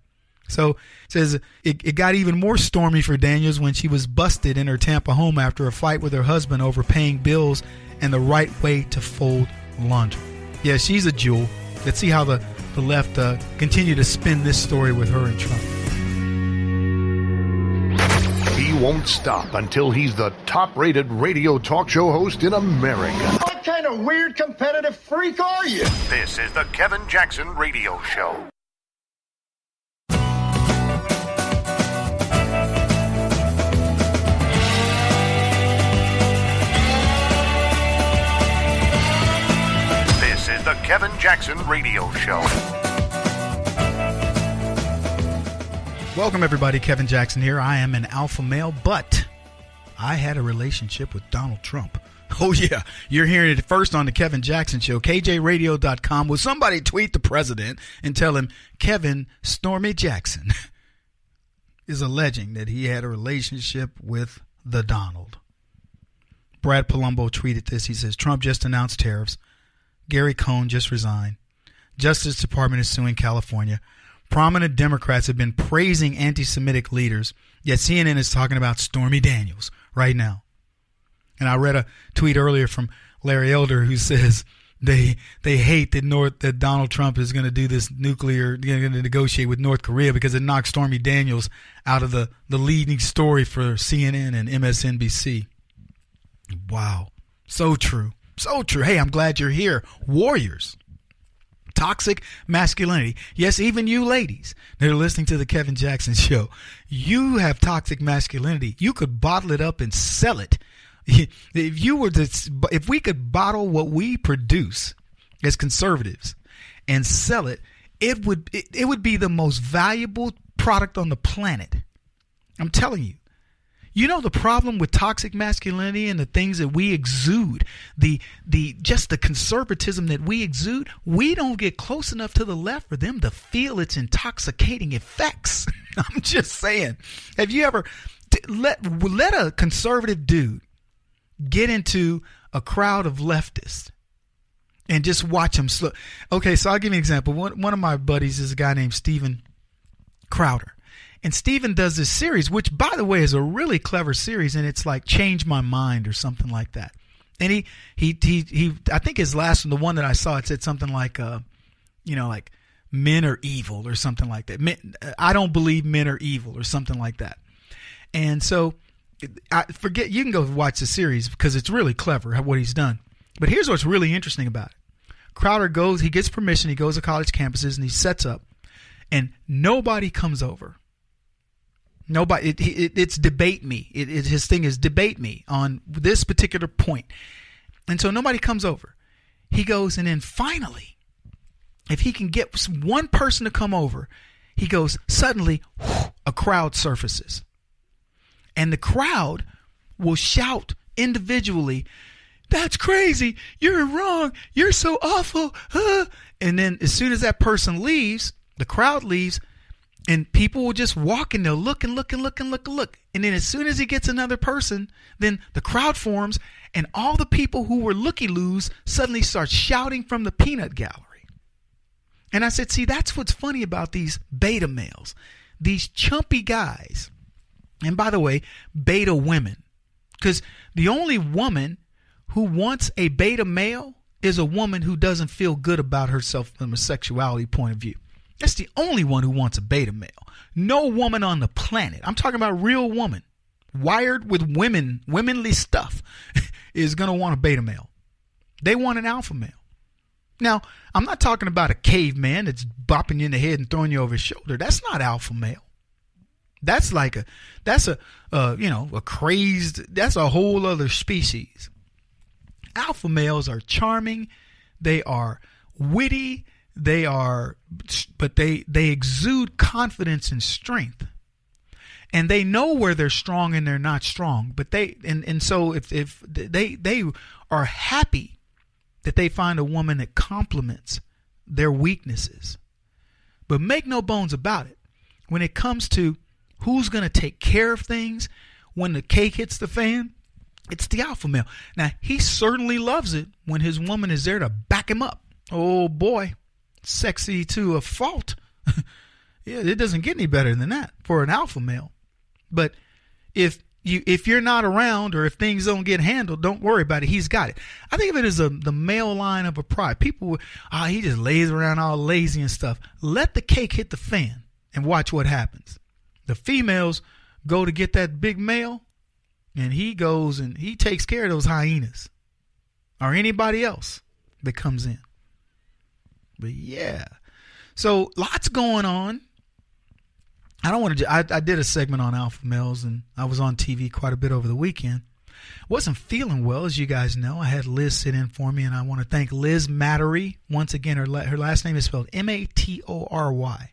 So it says it got even more stormy for Daniels when she was busted in her Tampa home after a fight with her husband over paying bills and the right way to fold laundry. Yeah, she's a jewel. Let's see how the left continue to spin this story with her and Trump. He won't stop until he's the top-rated radio talk show host in America. What kind of weird competitive freak are you? This is the Kevin Jackson Radio Show. This is the Kevin Jackson Radio Show. Welcome, everybody. Kevin Jackson here. I am an alpha male, but I had a relationship with Donald Trump. Oh, yeah. You're hearing it first on the Kevin Jackson Show. KJRadio.com. Will somebody tweet the president and tell him Kevin Stormy Jackson is alleging that he had a relationship with the Donald? Brad Palumbo tweeted this. He says, Trump just announced tariffs. Gary Cohn just resigned. Justice Department is suing California. Prominent Democrats have been praising anti-Semitic leaders, yet CNN is talking about Stormy Daniels right now. And I read a tweet earlier from Larry Elder who says they hate that Donald Trump is going to do this going to negotiate with North Korea because it knocked Stormy Daniels out of the leading story for CNN and MSNBC. Wow. So true. So true. Hey, I'm glad you're here. Warriors. Toxic masculinity. Yes, even you ladies that are listening to the Kevin Jackson Show, you have toxic masculinity. You could bottle it up and sell it. If we could bottle what we produce as conservatives and sell it, it would be the most valuable product on the planet. I'm telling you. You know the problem with toxic masculinity and the things that we exude, just the conservatism that we exude, we don't get close enough to the left for them to feel its intoxicating effects. I'm just saying. Have you ever let a conservative dude get into a crowd of leftists and just watch them slow? Okay, so I'll give you an example. One of my buddies is a guy named Steven Crowder. And Steven does this series, which, by the way, is a really clever series, and it's like Change My Mind or something like that. And he I think his last one, the one that I saw, it said something like, like men are evil or something like that. I don't believe men are evil or something like that. And so you can go watch the series because it's really clever what he's done. But here's what's really interesting about it. Crowder he gets permission, he goes to college campuses, and he sets up, and nobody comes over. Nobody. It's debate me. His thing is debate me on this particular point. And so nobody comes over. He goes, and then finally, if he can get one person to come over, he goes, suddenly a crowd surfaces. And the crowd will shout individually, "That's crazy. You're wrong. You're so awful." And then as soon as that person leaves, the crowd leaves, and people will just walk and they'll look and look and look and look and look. And then as soon as he gets another person, then the crowd forms and all the people who were looky-loos suddenly start shouting from the peanut gallery. And I said, see, that's what's funny about these beta males, these chumpy guys. And by the way, beta women, because the only woman who wants a beta male is a woman who doesn't feel good about herself from a sexuality point of view. That's the only one who wants a beta male. No woman on the planet, I'm talking about real woman, wired with womanly stuff, is going to want a beta male. They want an alpha male. Now, I'm not talking about a caveman that's bopping you in the head and throwing you over his shoulder. That's not alpha male. That's like a crazed, that's a whole other species. Alpha males are charming. They are witty. But they exude confidence and strength. And they know where they're strong and they're not strong. But so if they are happy that they find a woman that complements their weaknesses. But make no bones about it. When it comes to who's going to take care of things when the cake hits the fan, it's the alpha male. Now, he certainly loves it when his woman is there to back him up. Oh, boy. Sexy to a fault. Yeah, it doesn't get any better than that for an alpha male. But if you're not around or if things don't get handled, don't worry about it. He's got it. I think of it as the male line of a pride. People, he just lays around all lazy and stuff. Let the cake hit the fan and watch what happens. The females go to get that big male, and he goes and he takes care of those hyenas or anybody else that comes in. But yeah, so lots going on. I did a segment on alpha males, and I was on TV quite a bit over the weekend. Wasn't feeling well, as you guys know. I had Liz sit in for me, and I want to thank Liz Mattory. Once again, her last name is spelled Matory.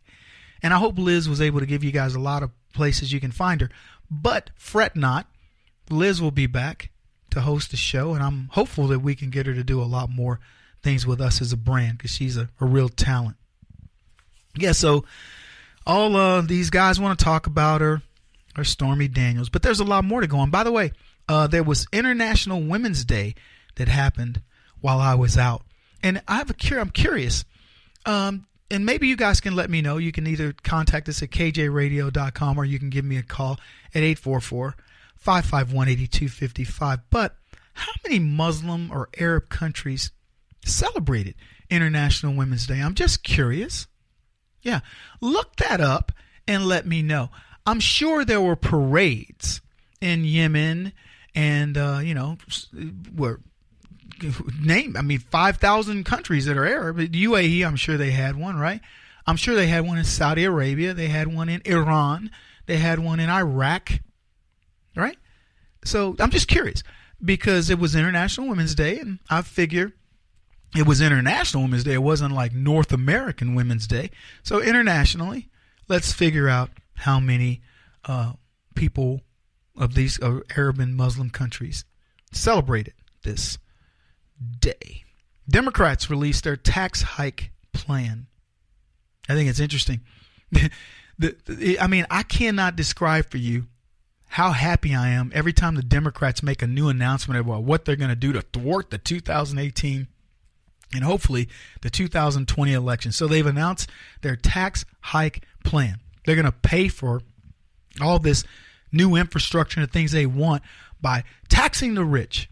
And I hope Liz was able to give you guys a lot of places you can find her. But fret not, Liz will be back to host the show, and I'm hopeful that we can get her to do a lot more things with us as a brand, because she's a real talent. Yeah, so all these guys want to talk about her Stormy Daniels, but there's a lot more to go on. By the way, there was International Women's Day that happened while I was out, and I'm curious, and maybe you guys can let me know. You can either contact us at kjradio.com or you can give me a call at 844-551-8255. But how many Muslim or Arab countries celebrated International Women's Day? I'm just curious. Yeah, look that up and let me know. I'm sure there were parades in Yemen and, 5,000 countries that are Arab. UAE, I'm sure they had one, right? I'm sure they had one in Saudi Arabia. They had one in Iran. They had one in Iraq, right? So I'm just curious because it was International Women's Day, and I figure it was International Women's Day. It wasn't like North American Women's Day. So internationally, let's figure out how many people of these Arab and Muslim countries celebrated this day. Democrats released their tax hike plan. I think it's interesting. I cannot describe for you how happy I am every time the Democrats make a new announcement about what they're going to do to thwart the 2018 and hopefully the 2020 election. So they've announced their tax hike plan. They're going to pay for all this new infrastructure and things they want by taxing the rich.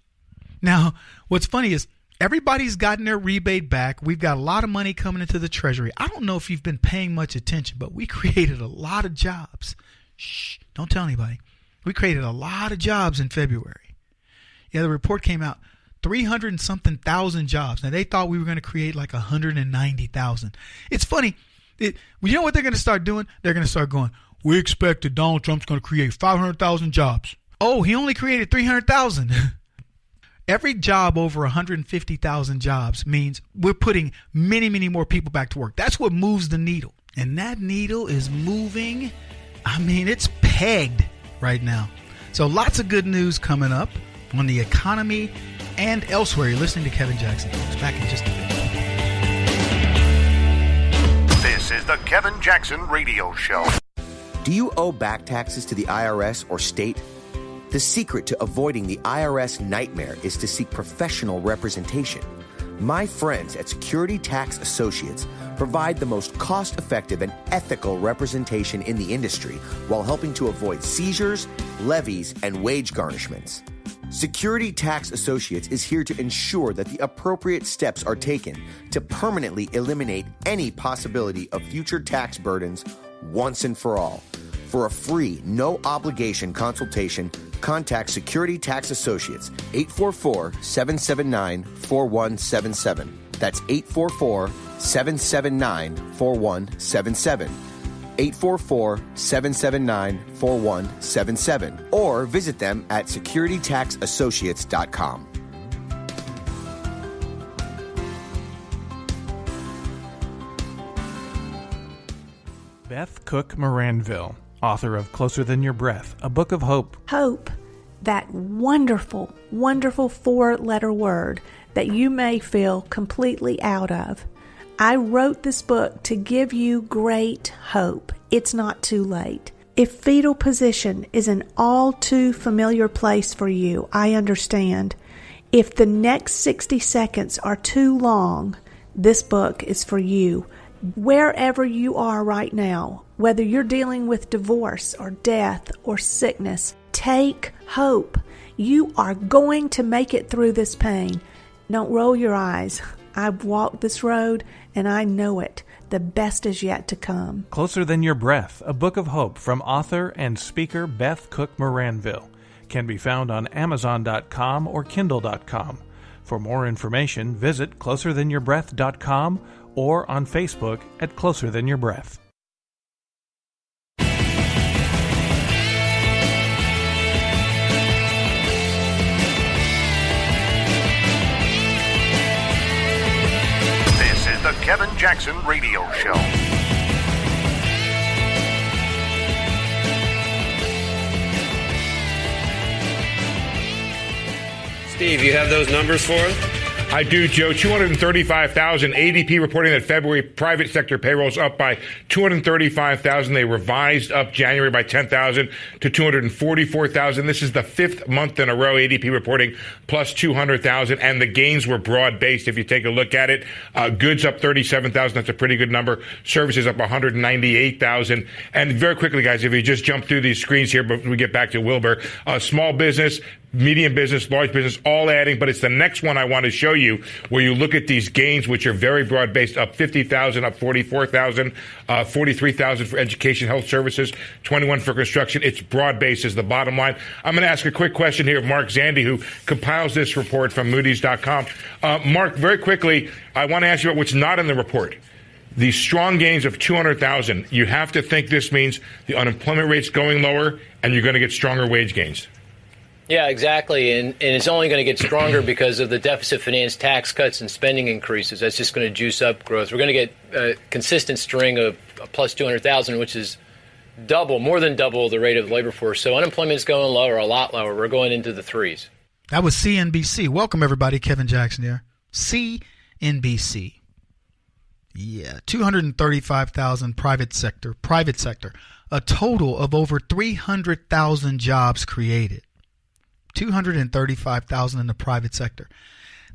Now, what's funny is everybody's gotten their rebate back. We've got a lot of money coming into the Treasury. I don't know if you've been paying much attention, but we created a lot of jobs. Shh, don't tell anybody. We created a lot of jobs in February. Yeah, the report came out, 300 and something thousand jobs. Now, they thought we were going to create like 190,000. It's funny. You know what they're going to start doing? They're going to start going, we expect that Donald Trump's going to create 500,000 jobs. Oh, he only created 300,000. Every job over 150,000 jobs means we're putting many, many more people back to work. That's what moves the needle. And that needle is moving. It's pegged right now. So lots of good news coming up on the economy and elsewhere. You're listening to Kevin Jackson. It's back in just a bit. This is the Kevin Jackson Radio Show. Do you owe back taxes to the IRS or state? The secret to avoiding the IRS nightmare is to seek professional representation. My friends at Security Tax Associates provide the most cost-effective and ethical representation in the industry while helping to avoid seizures, levies, and wage garnishments. Security Tax Associates is here to ensure that the appropriate steps are taken to permanently eliminate any possibility of future tax burdens once and for all. For a free, no-obligation consultation, contact Security Tax Associates, 844-779-4177. That's 844-779-4177. 844-779-4177. Or visit them at securitytaxassociates.com. Beth Cook Moranville, author of Closer Than Your Breath, a book of hope. Hope, that wonderful, wonderful 4-letter word that you may feel completely out of. I wrote this book to give you great hope. It's not too late. If fetal position is an all too familiar place for you, I understand. If the next 60 seconds are too long, this book is for you. Wherever you are right now, whether you're dealing with divorce or death or sickness, take hope. You are going to make it through this pain. Don't roll your eyes. I've walked this road and I know it. The best is yet to come. Closer Than Your Breath, a book of hope from author and speaker Beth Cook Moranville, can be found on Amazon.com or Kindle.com. For more information, visit closerthanyourBreath.com or on Facebook at Closer Than Your Breath. This is the Kevin Jackson Radio Show. Steve, you have those numbers for us? I do, Joe. 235,000. ADP reporting that February private sector payrolls up by 235,000. They revised up January by 10,000 to 244,000. This is the 5th month in a row ADP reporting plus 200,000, and the gains were broad-based. If you take a look at it, goods up 37,000. That's a pretty good number. Services up 198,000. And very quickly, guys, if you just jump through these screens here before we get back to Wilbur, small business, medium business, large business, all adding, but it's the next one I want to show you where you look at these gains, which are very broad-based, up 50,000, up 44,000, 43,000 for education, health services, 21 for construction. It's broad-based is the bottom line. I'm going to ask a quick question here of Mark Zandi, who compiles this report from Whoobazoo.com. Mark, very quickly, I want to ask you about what's not in the report. These strong gains of 200,000, you have to think this means the unemployment rate's going lower and you're going to get stronger wage gains. Yeah, exactly. And it's only going to get stronger because of the deficit finance tax cuts and spending increases. That's just going to juice up growth. We're going to get a consistent string of plus 200,000, which is more than double the rate of the labor force. So unemployment is going lower, a lot lower. We're going into the threes. That was CNBC. Welcome, everybody. Kevin Jackson here. CNBC. Yeah, 235,000 private sector. A total of over 300,000 jobs created. 235,000 in the private sector.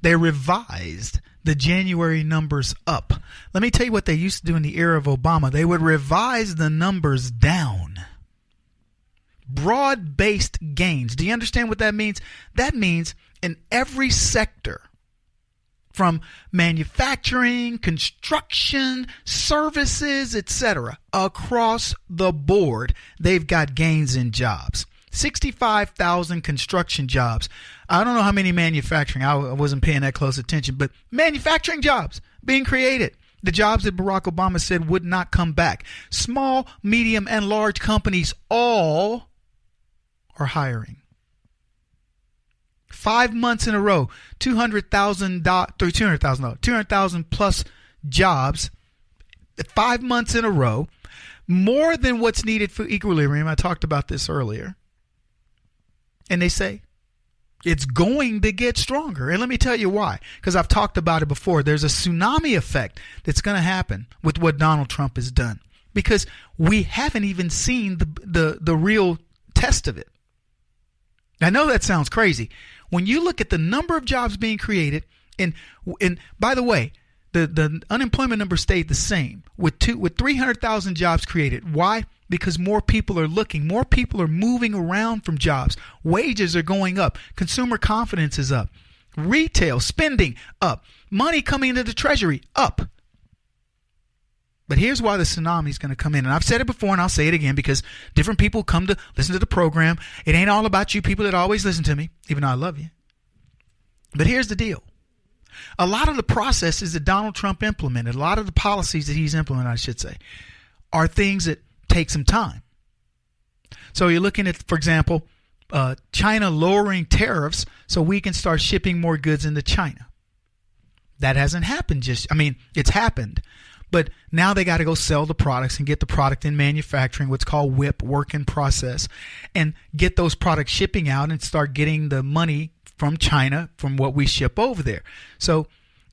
They revised the January numbers up. Let me tell you what they used to do in the era of Obama. They would revise the numbers down. Broad-based gains. Do you understand what that means? That means in every sector, from manufacturing, construction, services, etc., across the board, they've got gains in jobs. 65,000 construction jobs. I don't know how many manufacturing. I wasn't paying that close attention, but manufacturing jobs being created. The jobs that Barack Obama said would not come back. Small, medium, and large companies all are hiring. 5 months in a row, 200,000 plus jobs. 5 months in a row, more than what's needed for equilibrium. I talked about this earlier. And they say it's going to get stronger. And let me tell you why. Because I've talked about it before. There's a tsunami effect that's going to happen with what Donald Trump has done. Because we haven't even seen the real test of it. I know that sounds crazy. When you look at the number of jobs being created And by the way, the unemployment number stayed the same with 300,000 jobs created. Why? Because more people are looking. More people are moving around from jobs. Wages are going up. Consumer confidence is up. Retail spending up. Money coming into the treasury up. But here's why the tsunami is going to come in. And I've said it before and I'll say it again because different people come to listen to the program. It ain't all about you people that always listen to me, even though I love you. But here's the deal. A lot of the processes that Donald Trump implemented, a lot of the policies that he's implemented, I should say, are things that take some time. So you're looking at, for example, China lowering tariffs so we can start shipping more goods into China. That hasn't happened it's happened. But now they got to go sell the products and get the product in manufacturing, what's called WIP, work in process, and get those products shipping out and start getting the money from China from what we ship over there. So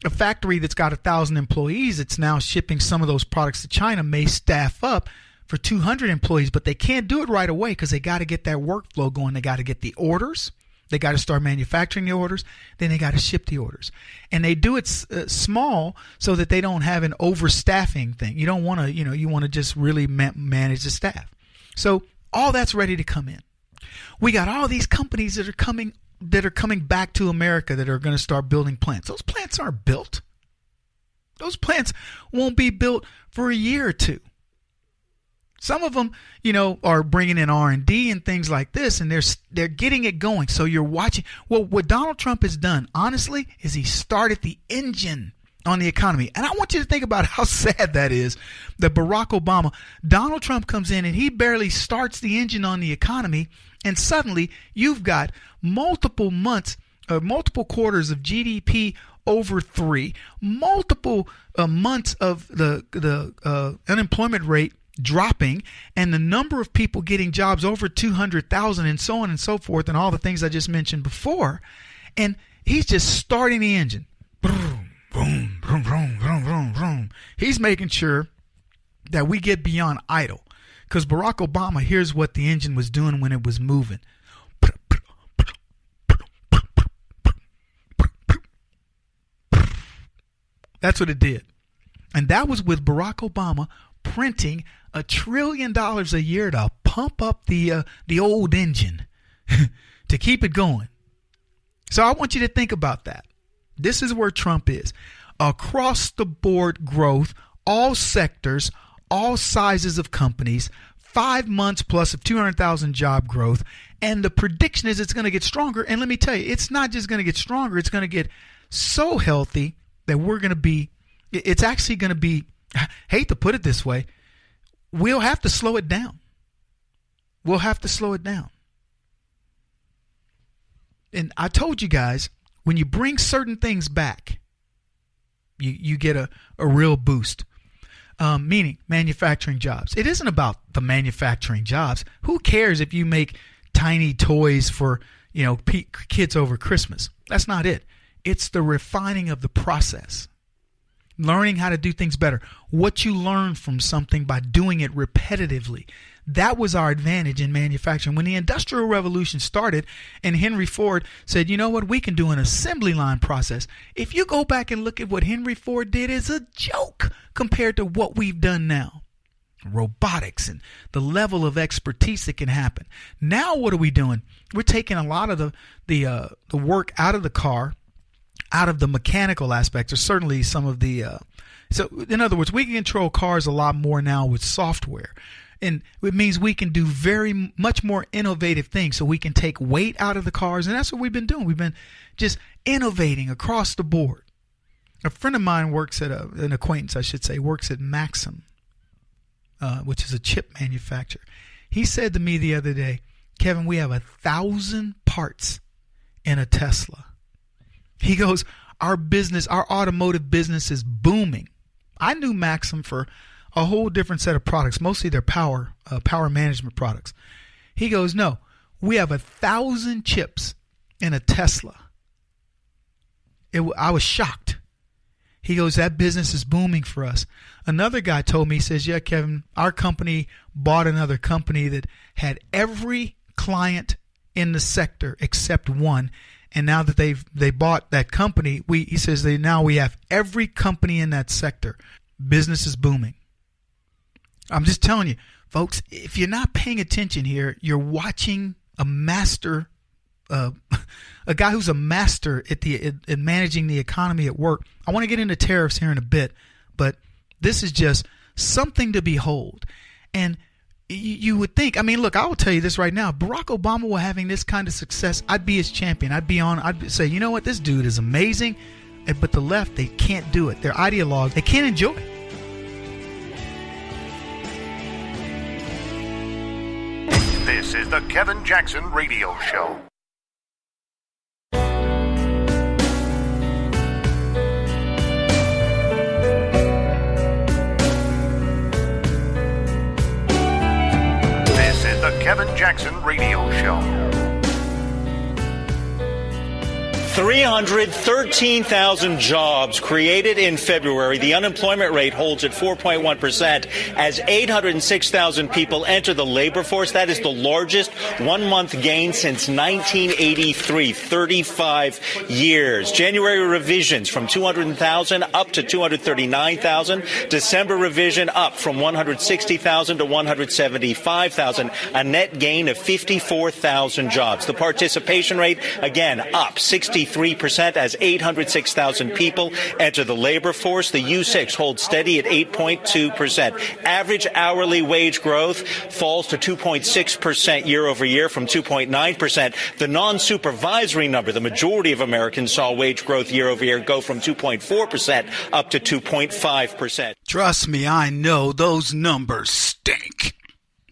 a factory that's got 1,000 employees that's now shipping some of those products to China may staff up for 200 employees, but they can't do it right away because they got to get that workflow going. They got to get the orders. They got to start manufacturing the orders. Then they got to ship the orders. And they do it small so that they don't have an overstaffing thing. You don't want to, you want to just really manage the staff. So all that's ready to come in. We got all these companies that are coming back to America that are going to start building plants. Those plants aren't built. Those plants won't be built for a year or two. Some of them, are bringing in R&D and things like this, and they're getting it going. So you're watching. Well, what Donald Trump has done, honestly, is he started the engine on the economy. And I want you to think about how sad that is that Donald Trump comes in and he barely starts the engine on the economy, and suddenly you've got multiple quarters of GDP over 3, multiple months of the unemployment rate dropping, and the number of people getting jobs over 200,000, and so on and so forth, and all the things I just mentioned before. And he's just starting the engine. Boom, boom, boom, boom, boom, boom, boom. He's making sure that we get beyond idle. Because Barack Obama, here's what the engine was doing when it was moving. That's what it did. And that was with Barack Obama printing $1 trillion a year to pump up the old engine to keep it going. So I want you to think about that. This is where Trump is. Across the board growth, all sectors, all sizes of companies, 5 months plus of 200,000 job growth. And the prediction is it's going to get stronger. And let me tell you, it's not just going to get stronger. It's going to get so healthy that it's actually going to be, I hate to put it this way, we'll have to slow it down. We'll have to slow it down. And I told you guys, when you bring certain things back, you get a real boost. Meaning manufacturing jobs. It isn't about the manufacturing jobs. Who cares if you make tiny toys for kids over Christmas? That's not it. It's the refining of the process. Learning how to do things better. What you learn from something by doing it repetitively. That was our advantage in manufacturing. When the Industrial Revolution started and Henry Ford said, you know what, we can do an assembly line process. If you go back and look at what Henry Ford did, it's a joke compared to what we've done now. Robotics and the level of expertise that can happen. Now what are we doing? We're taking a lot of the work out of the car, out of the mechanical aspects, or certainly some of the so in other words, we can control cars a lot more now with software, and it means we can do very much more innovative things. So we can take weight out of the cars, and that's what we've been doing. We've been just innovating across the board. A friend of mine works at an acquaintance, I should say, works at Maxim, which is a chip manufacturer. He said to me the other day, Kevin, we have 1,000 parts in a Tesla. He goes, our automotive business is booming. I knew Maxim for a whole different set of products, mostly their power management products. He goes, no, we have 1,000 chips in a Tesla. I was shocked. He goes, that business is booming for us. Another guy told me, he says, yeah, Kevin, our company bought another company that had every client in the sector except one, And now that they bought that company, he says now we have every company in that sector. Business is booming. I'm just telling you, folks, if you're not paying attention here, you're watching a master, a guy who's a master at managing the economy at work. I want to get into tariffs here in a bit, but this is just something to behold. And you would think, I mean, look, I will tell you this right now. Barack Obama were having this kind of success, I'd be his champion. I'd say, you know what, this dude is amazing. But the left, they can't do it. They're ideologues. They can't enjoy it. This is the Kevin Jackson Radio Show. This is the Kevin Jackson Radio Show. 313,000 jobs created in February. The unemployment rate holds at 4.1% as 806,000 people enter the labor force. That is the largest one-month gain since 1983, 35 years. January revisions from 200,000 up to 239,000. December revision up from 160,000 to 175,000, a net gain of 54,000 jobs. The participation rate, again, up 63% as 806,000 people enter the labor force. The U6 holds steady at 8.2%. Average hourly wage growth falls to 2.6% year over year from 2.9%. The non-supervisory number, the majority of Americans saw wage growth year over year go from 2.4% up to 2.5%. Trust me, I know those numbers stink.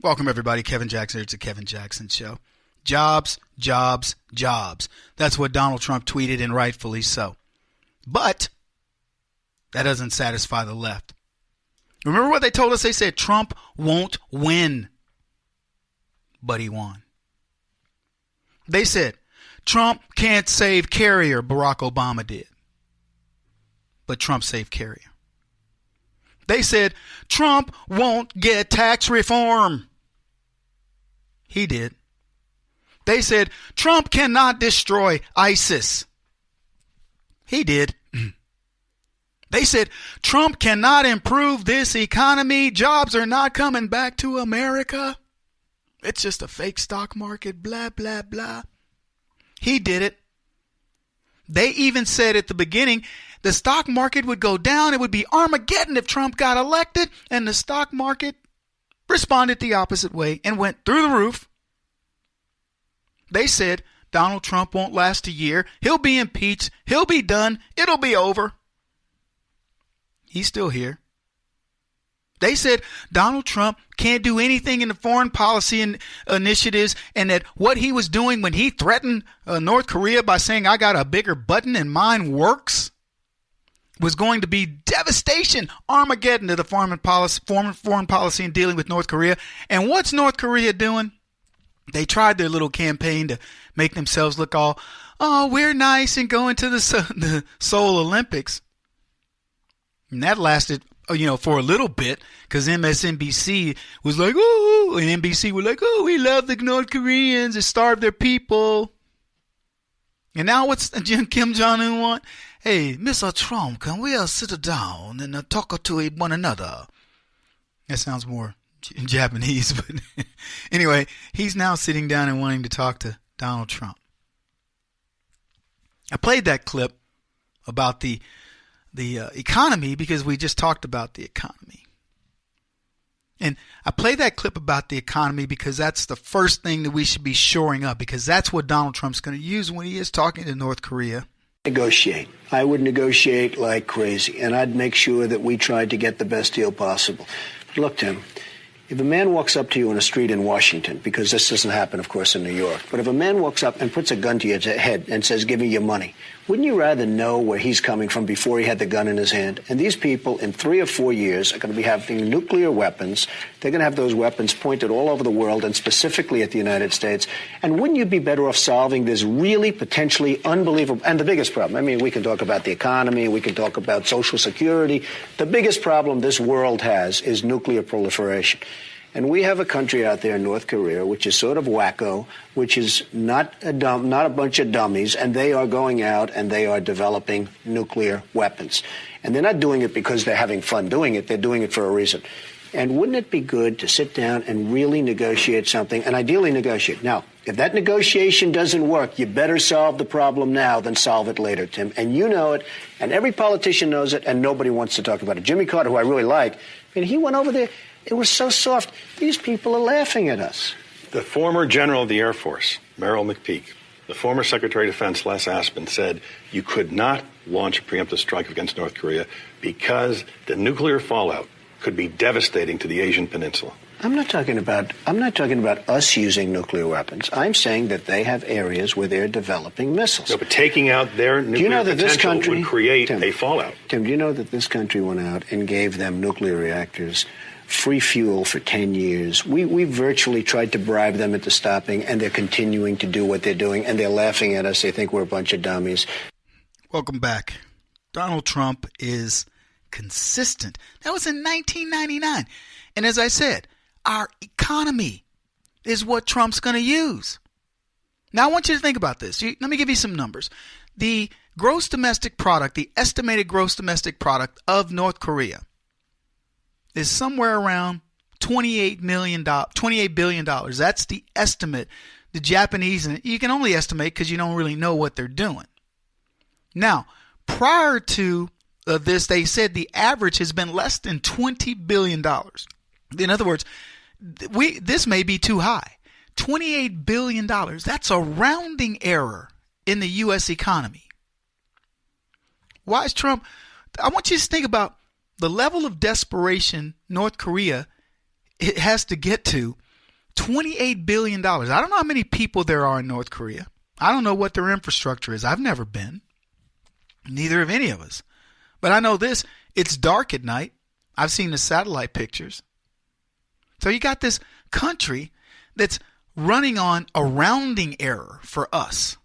Welcome, everybody. Kevin Jackson. It's a Kevin Jackson Show. Jobs, jobs, jobs. That's what Donald Trump tweeted, and rightfully so. But that doesn't satisfy the left. Remember what they told us? They said Trump won't win. But he won. They said Trump can't save Carrier. Barack Obama did. But Trump saved Carrier. They said Trump won't get tax reform. He did. They said Trump cannot destroy ISIS. He did. They said Trump cannot improve this economy. Jobs are not coming back to America. It's just a fake stock market, blah, blah, blah. He did it. They even said at the beginning the stock market would go down. It would be Armageddon if Trump got elected. And the stock market responded the opposite way and went through the roof. They said Donald Trump won't last a year. He'll be impeached. He'll be done. It'll be over. He's still here. They said Donald Trump can't do anything in the foreign policy initiatives, and that what he was doing when he threatened North Korea by saying, I got a bigger button and mine works, was going to be devastation, Armageddon to the foreign policy in dealing with North Korea. And what's North Korea doing? They tried their little campaign to make themselves look all, oh, we're nice and going to the Seoul Olympics. And that lasted, for a little bit, because MSNBC was like, oh, and NBC were like, oh, we love the North Koreans. They starved their people. And now what's Kim Jong-un want? Hey, Mr. Trump, can we sit down and talk to one another? That sounds more Japanese, but anyway, he's now sitting down and wanting to talk to Donald Trump. I played that clip about the economy because we just talked about the economy. And I played that clip about the economy because that's the first thing that we should be shoring up, because that's what Donald Trump's going to use when he is talking to North Korea. Negotiate. I would negotiate like crazy, and I'd make sure that we tried to get the best deal possible. But look, Tim, if a man walks up to you in a street in Washington, because this doesn't happen, of course, in New York, but if a man walks up and puts a gun to your head and says, give me your money, wouldn't you rather know where he's coming from before he had the gun in his hand? And these people in 3 or 4 years are going to be having nuclear weapons. They're going to have those weapons pointed all over the world and specifically at the United States. And wouldn't you be better off solving this really potentially unbelievable, and the biggest problem, I mean, we can talk about the economy, we can talk about Social Security. The biggest problem this world has is nuclear proliferation. And we have a country out there in North Korea, which is sort of wacko, which is not a bunch of dummies, and they are going out and they are developing nuclear weapons. And they're not doing it because they're having fun doing it. They're doing it for a reason. And wouldn't it be good to sit down and really negotiate something, and ideally negotiate? Now, if that negotiation doesn't work, you better solve the problem now than solve it later, Tim. And you know it, and every politician knows it, and nobody wants to talk about it. Jimmy Carter, who I really like, and he went over there. It was so soft. These people are laughing at us. The former general of the Air Force, Merrill McPeak, the former Secretary of Defense, Les Aspin, said you could not launch a preemptive strike against North Korea because the nuclear fallout could be devastating to the Asian Peninsula. I'm not talking about us using nuclear weapons. I'm saying that they have areas where they're developing missiles. No, but taking out their nuclear potential would create a fallout. Tim, do you know that this country went out and gave them nuclear reactors, free fuel for 10 years? We virtually tried to bribe them into stopping, and they're continuing to do what they're doing, and they're laughing at us. They think we're a bunch of dummies. Welcome back. Donald Trump is consistent. That was in 1999. And as I said, our economy is what Trump's going to use. Now, I want you to think about this. Let me give you some numbers. The gross domestic product, the estimated gross domestic product of North Korea is somewhere around $28 billion. That's the estimate. The Japanese, and you can only estimate because you don't really know what they're doing. Now, prior to this, they said the average has been less than $20 billion. In other words, this may be too high. $28 billion. That's a rounding error in the U.S. economy. Why is Trump? I want you to think about the level of desperation North Korea it has to get to. $28 billion. I don't know how many people there are in North Korea. I don't know what their infrastructure is. I've never been. Neither have any of us. But I know this. It's dark at night. I've seen the satellite pictures. So you got this country that's running on a rounding error for us.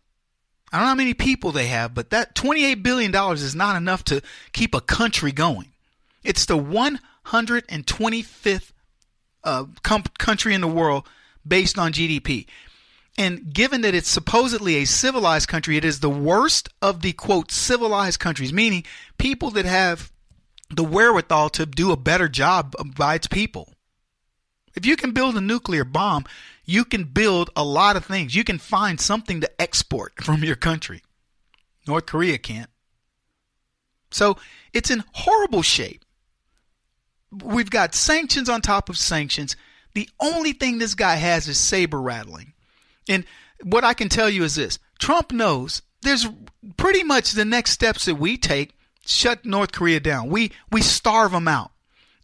I don't know how many people they have, but that $28 billion is not enough to keep a country going. It's the 125th country in the world based on GDP. And given that it's supposedly a civilized country, it is the worst of the, quote, civilized countries, meaning people that have the wherewithal to do a better job by its people. If you can build a nuclear bomb, you can build a lot of things. You can find something to export from your country. North Korea can't. So it's in horrible shape. We've got sanctions on top of sanctions. The only thing this guy has is saber rattling. And what I can tell you is this. Trump knows there's pretty much the next steps that we take, shut North Korea down. We starve them out.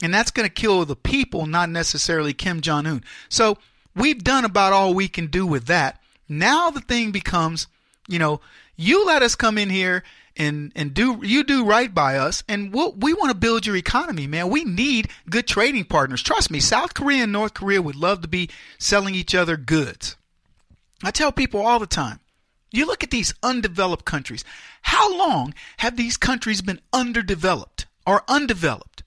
And that's going to kill the people, not necessarily Kim Jong-un. So we've done about all we can do with that. Now the thing becomes, you let us come in here and do right by us, and we want to build your economy, man. We need good trading partners. Trust me, South Korea and North Korea would love to be selling each other goods. I tell people all the time, you look at these undeveloped countries. How long have these countries been underdeveloped or undeveloped?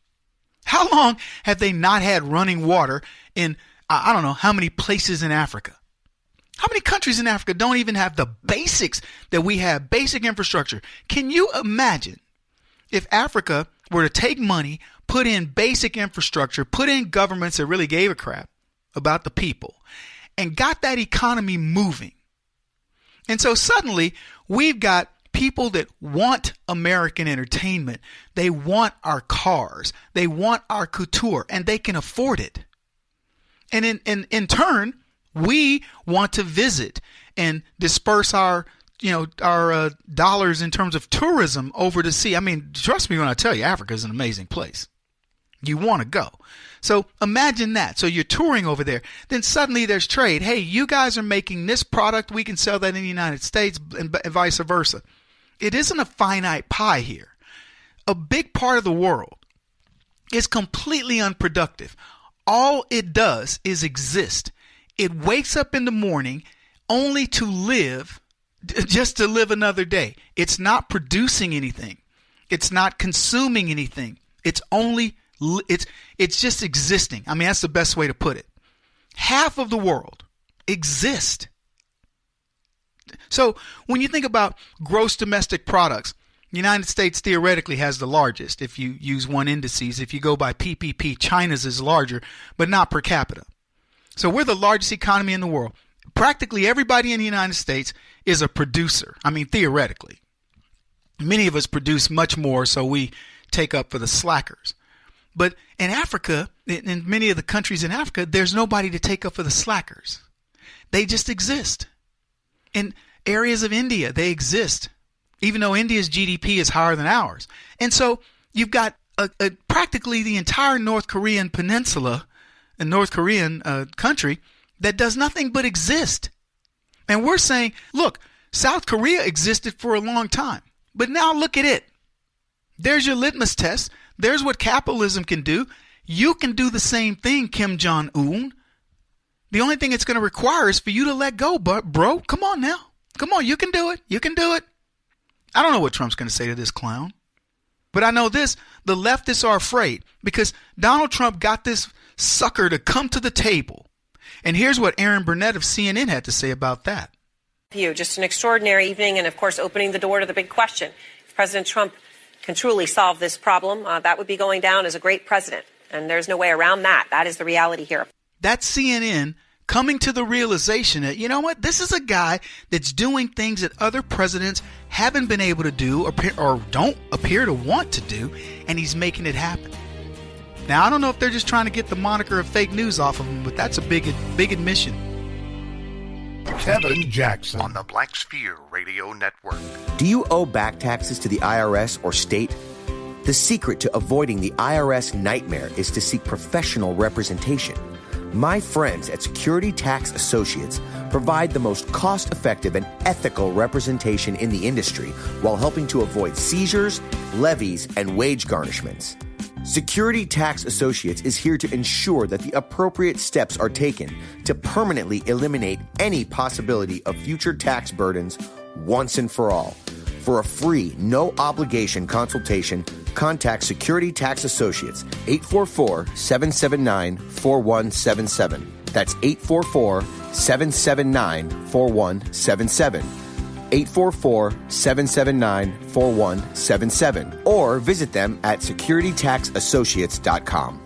How long have they not had running water in, I don't know, how many places in Africa? How many countries in Africa don't even have the basics that we have, basic infrastructure? Can you imagine if Africa were to take money, put in basic infrastructure, put in governments that really gave a crap about the people, and got that economy moving? And so suddenly we've got people that want American entertainment. They want our cars. They want our couture, and they can afford it. And in turn, we want to visit and disperse our dollars in terms of tourism over to see. I mean, trust me when I tell you, Africa is an amazing place. You want to go. So imagine that. So you're touring over there. Then suddenly there's trade. Hey, you guys are making this product. We can sell that in the United States and vice versa. It isn't a finite pie here. A big part of the world is completely unproductive. All it does is exist. It wakes up in the morning only to live, just to live another day. It's not producing anything. It's not consuming anything. It's only It's just existing. I mean, that's the best way to put it. Half of the world exist. So when you think about gross domestic products, the United States theoretically has the largest. If you use one indices, if you go by PPP, China's is larger, but not per capita. So we're the largest economy in the world. Practically everybody in the United States is a producer. I mean, theoretically. Many of us produce much more, so we take up for the slackers. But in Africa, in many of the countries in Africa, there's nobody to take up for the slackers. They just exist. In areas of India, they exist, even though India's GDP is higher than ours. And so you've got practically the entire North Korean peninsula, a North Korean country, that does nothing but exist. And we're saying, look, South Korea existed for a long time, but now look at it. There's your litmus test. There's what capitalism can do. You can do the same thing, Kim Jong-un. The only thing it's going to require is for you to let go, bro. Come on now. Come on, you can do it. You can do it. I don't know what Trump's going to say to this clown. But I know this, the leftists are afraid because Donald Trump got this sucker to come to the table. And here's what Aaron Burnett of CNN had to say about that. Just an extraordinary evening and, of course, opening the door to the big question. If President Trump can truly solve this problem, that would be going down as a great president. And there's no way around that. That is the reality here. That's CNN coming to the realization that, you know what, this is a guy that's doing things that other presidents haven't been able to do or don't appear to want to do, and he's making it happen. Now, I don't know if they're just trying to get the moniker of fake news off of him, but that's a big admission. Kevin Jackson on the Black Sphere Radio Network. Do you owe back taxes to the IRS or state? The secret to avoiding the IRS nightmare is to seek professional representation. My friends at Security Tax Associates provide the most cost-effective and ethical representation in the industry while helping to avoid seizures, levies, and wage garnishments. Security Tax Associates is here to ensure that the appropriate steps are taken to permanently eliminate any possibility of future tax burdens once and for all. For a free, no-obligation consultation, contact Security Tax Associates, 844-779-4177. That's 844-779-4177. 844-779-4177. Or visit them at securitytaxassociates.com.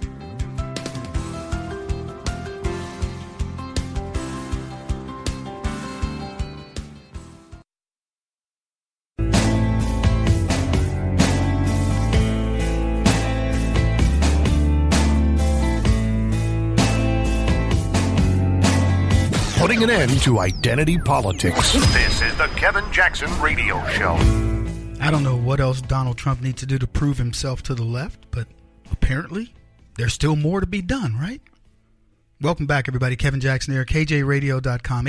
Putting an end to identity politics. This is the Kevin Jackson Radio Show. I don't know what else Donald Trump needs to do to prove himself to the left, but apparently there's still more to be done, right? Welcome back, everybody. Kevin Jackson here, KJRadio.com,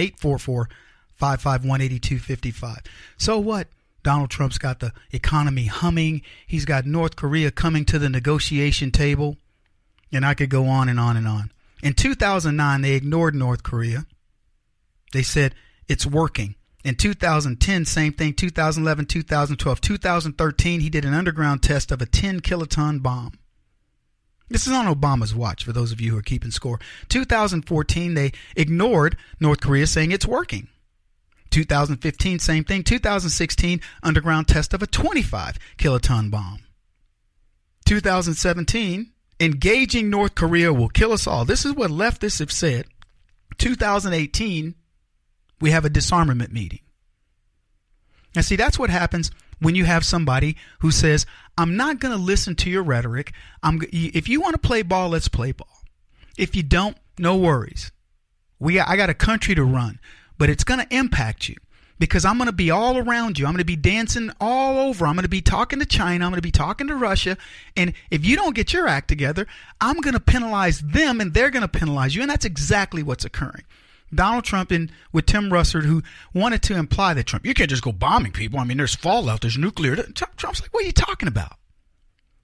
844-551-8255. So what? Donald Trump's got the economy humming. He's got North Korea coming to the negotiation table. And I could go on and on and on. In 2009, they ignored North Korea. They said it's working. In 2010, same thing. 2011, 2012, 2013, he did an underground test of a 10-kiloton bomb. This is on Obama's watch, for those of you who are keeping score. 2014, they ignored North Korea, saying it's working. 2015, same thing. 2016, underground test of a 25-kiloton bomb. 2017, engaging North Korea will kill us all. This is what leftists have said. 2018, we have a disarmament meeting. Now, see, that's what happens when you have somebody who says, I'm not going to listen to your rhetoric. If you want to play ball, let's play ball. If you don't, no worries. I got a country to run, but it's going to impact you because I'm going to be all around you. I'm going to be dancing all over. I'm going to be talking to China. I'm going to be talking to Russia. And if you don't get your act together, I'm going to penalize them and they're going to penalize you. And that's exactly what's occurring. Donald Trump with Tim Russert, who wanted to imply that Trump, you can't just go bombing people. I mean, there's fallout, there's nuclear. Trump's like, what are you talking about?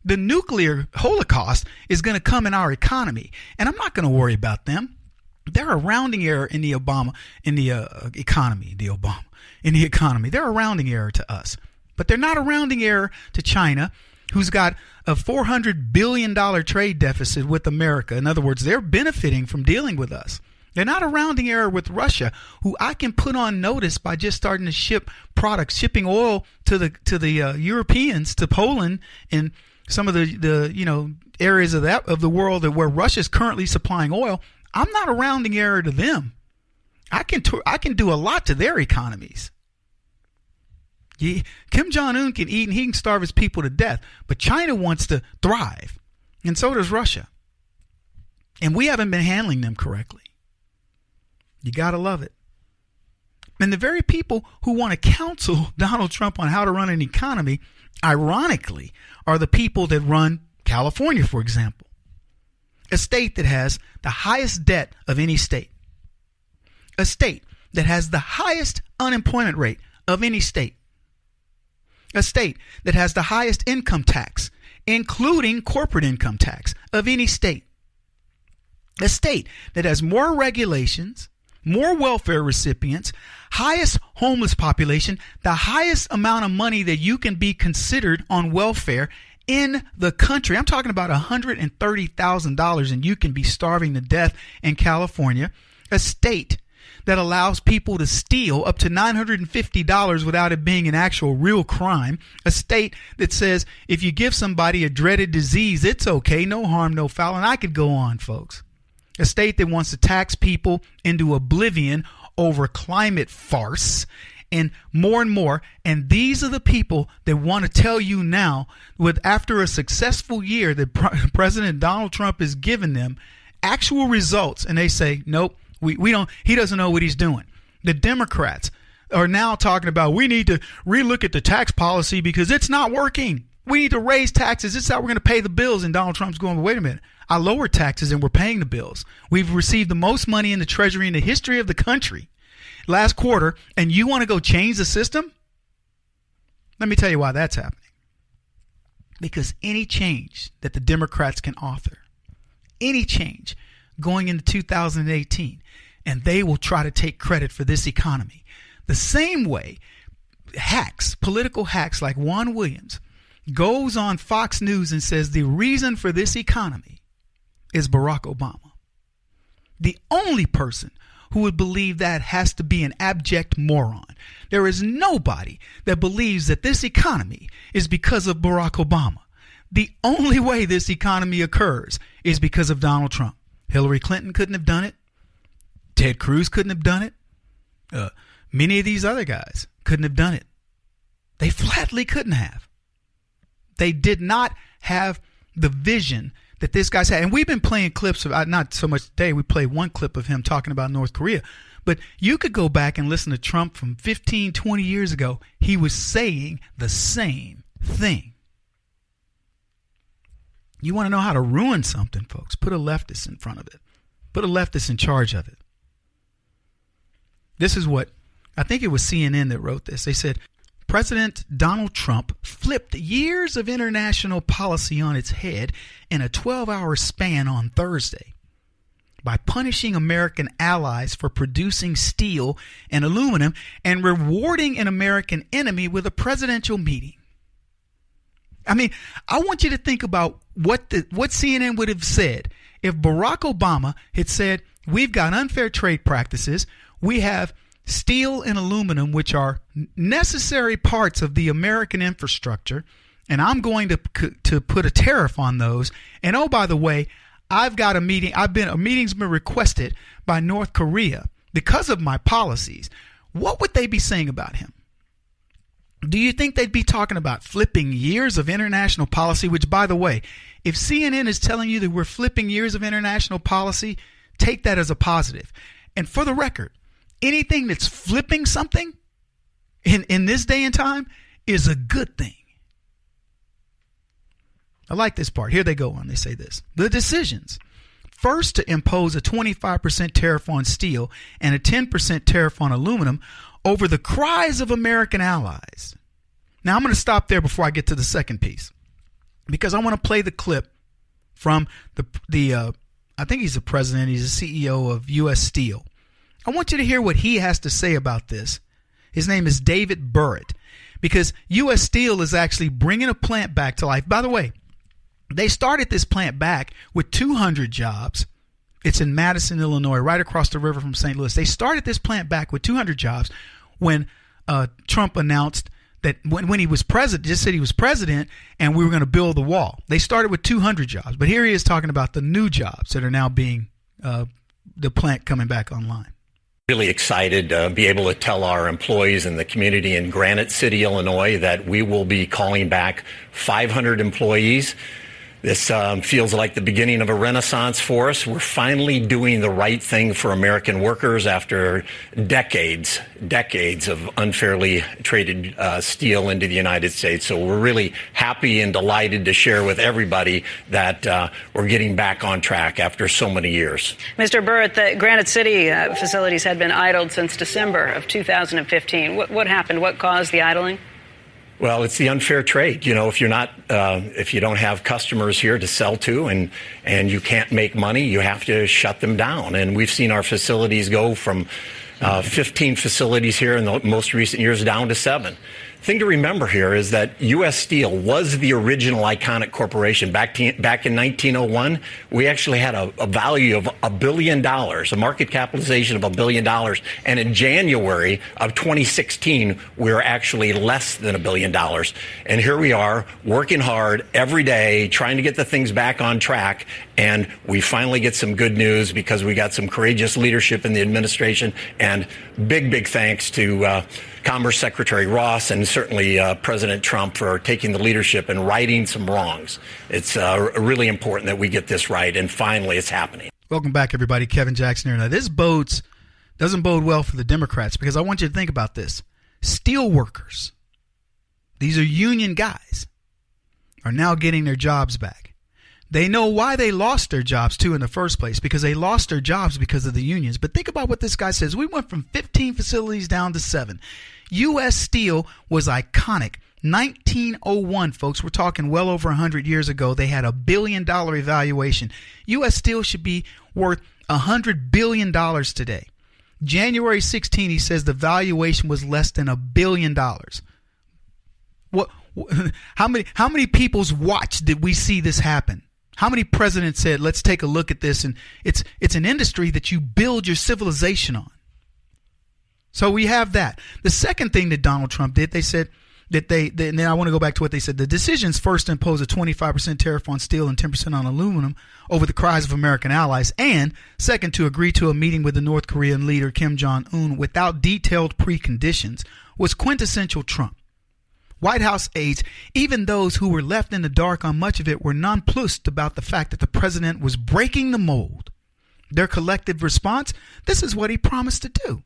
The nuclear holocaust is going to come in our economy, and I'm not going to worry about them. They're a rounding error in the economy. They're a rounding error to us, but they're not a rounding error to China, who's got a $400 billion trade deficit with America. In other words, they're benefiting from dealing with us. They're not a rounding error with Russia, who I can put on notice by just starting to ship products, shipping oil to the Europeans, to Poland, and some of the areas of the world where Russia's currently supplying oil. I'm not a rounding error to them. I can do a lot to their economies. Kim Jong-un can eat and he can starve his people to death, but China wants to thrive, and so does Russia. And we haven't been handling them correctly. You got to love it. And the very people who want to counsel Donald Trump on how to run an economy, ironically, are the people that run California, for example, a state that has the highest debt of any state, a state that has the highest unemployment rate of any state, a state that has the highest income tax, including corporate income tax, of any state, a state that has more regulations, more welfare recipients, highest homeless population, the highest amount of money that you can be considered on welfare in the country. I'm talking about $130,000 and you can be starving to death in California, a state that allows people to steal up to $950 without it being an actual real crime, a state that says if you give somebody a dreaded disease, it's okay, no harm, no foul, and I could go on, folks. A state that wants to tax people into oblivion over climate farce and more. And these are the people that want to tell you now, after a successful year that President Donald Trump has given them actual results, and they say, nope, we don't. He doesn't know what he's doing. The Democrats are now talking about we need to relook at the tax policy because it's not working. We need to raise taxes. This is how we're going to pay the bills. And Donald Trump's going, wait a minute. I lowered taxes and we're paying the bills. We've received the most money in the Treasury in the history of the country last quarter, and you want to go change the system? Let me tell you why that's happening. Because any change that the Democrats can author, any change going into 2018, and they will try to take credit for this economy. The same way hacks, political hacks like Juan Williams, goes on Fox News and says the reason for this economy is Barack Obama. The only person who would believe that has to be an abject moron. There is nobody that believes that this economy is because of Barack Obama. The only way this economy occurs is because of Donald Trump. Hillary Clinton couldn't have done it. Ted Cruz couldn't have done it. Many of these other guys couldn't have done it. They flatly couldn't have. They did not have the vision that this guy's had. And we've been playing clips of, not so much today, we played one clip of him talking about North Korea. But you could go back and listen to Trump from 15, 20 years ago. He was saying the same thing. You want to know how to ruin something, folks? Put a leftist in front of it. Put a leftist in charge of it. This is what, I think it was CNN that wrote this. They said, President Donald Trump flipped years of international policy on its head in a 12-hour span on Thursday by punishing American allies for producing steel and aluminum and rewarding an American enemy with a presidential meeting. I mean, I want you to think about what CNN would have said if Barack Obama had said, we've got unfair trade practices, we have steel and aluminum, which are necessary parts of the American infrastructure, and I'm going to put a tariff on those. And oh, by the way, I've got a meeting. A meeting's been requested by North Korea because of my policies. What would they be saying about him? Do you think they'd be talking about flipping years of international policy? Which, by the way, if CNN is telling you that we're flipping years of international policy, take that as a positive. And for the record, anything that's flipping something in this day and time is a good thing. I like this part. Here they go on. They say this. The decisions. First, to impose a 25% tariff on steel and a 10% tariff on aluminum over the cries of American allies. Now, I'm going to stop there before I get to the second piece, because I want to play the clip from the I think he's the president. He's the CEO of U.S. Steel. I want you to hear what he has to say about this. His name is David Burritt, because U.S. Steel is actually bringing a plant back to life. By the way, they started this plant back with 200 jobs. It's in Madison, Illinois, right across the river from St. Louis. They started this plant back with 200 jobs when Trump announced that when he was president, just said he was president, and we were going to build the wall. They started with 200 jobs, but here he is talking about the new jobs that are now being the plant coming back online. Really excited to be able to tell our employees and the community in Granite City, Illinois, that we will be calling back 500 employees. This feels like the beginning of a renaissance for us. We're finally doing the right thing for American workers after decades of unfairly traded steel into the United States. So we're really happy and delighted to share with everybody that we're getting back on track after so many years. Mr. Burritt, the Granite City facilities had been idled since December of 2015. What happened? What caused the idling? Well, it's the unfair trade. You know, if you don't have customers here to sell to and you can't make money, you have to shut them down. And we've seen our facilities go from 15 facilities here in the most recent years down to 7. The thing to remember here is that U.S. Steel was the original iconic corporation. Back in 1901, we actually had a value of $1 billion, a market capitalization of $1 billion. And in January of 2016, we were actually less than $1 billion. And here we are working hard every day, trying to get the things back on track. And we finally get some good news because we got some courageous leadership in the administration. And big thanks to Commerce Secretary Ross and certainly President Trump for taking the leadership and righting some wrongs. It's really important that we get this right, and finally it's happening. Welcome back, everybody. Kevin Jackson here. Now, this doesn't bode well for the Democrats, because I want you to think about this. Steel workers, these are union guys, are now getting their jobs back. They know why they lost their jobs, too, in the first place, because they lost their jobs because of the unions. But think about what this guy says. We went from 15 facilities down to 7. U.S. Steel was iconic. 1901, folks, we're talking well over 100 years ago. They had $1 billion evaluation. U.S. Steel should be worth $100 billion today. January 16, he says the valuation was less than $1 billion. How many people's watch did we see this happen? How many presidents said, let's take a look at this? And it's an industry that you build your civilization on. So we have that. The second thing that Donald Trump did, they said that and then I want to go back to what they said. The decisions first to impose a 25% tariff on steel and 10% on aluminum over the cries of American allies. And second, to agree to a meeting with the North Korean leader Kim Jong-un without detailed preconditions was quintessential Trump. White House aides, even those who were left in the dark on much of it, were nonplussed about the fact that the president was breaking the mold. Their collective response, this is what he promised to do.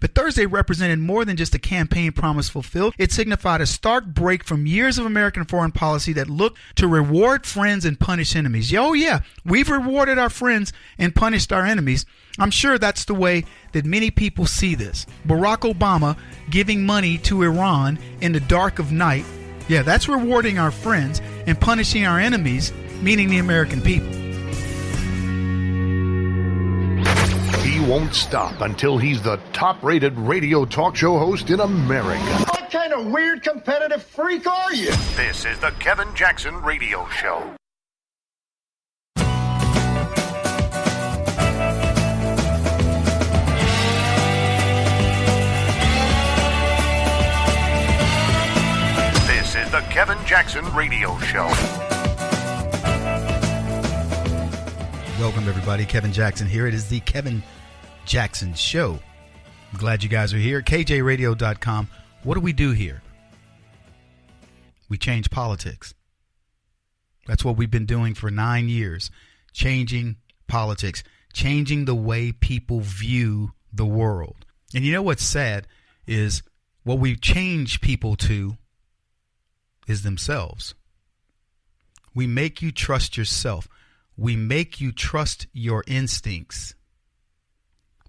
But Thursday represented more than just a campaign promise fulfilled. It signified a stark break from years of American foreign policy that looked to reward friends and punish enemies. Oh, yeah, we've rewarded our friends and punished our enemies. I'm sure that's the way that many people see this. Barack Obama giving money to Iran in the dark of night. Yeah, that's rewarding our friends and punishing our enemies, meaning the American people. He won't stop until he's the top-rated radio talk show host in America. What kind of weird competitive freak are you? This is the Kevin Jackson Radio Show. This is the Kevin Jackson Radio Show. Welcome, everybody. Kevin Jackson here. It is the Kevin Jackson Show. I'm glad you guys are here. KJRadio.com. What do we do here? We change politics. That's what we've been doing for 9 years. Changing politics. Changing the way people view the world. And you know what's sad is what we change people to is themselves. We make you trust yourself. We make you trust your instincts.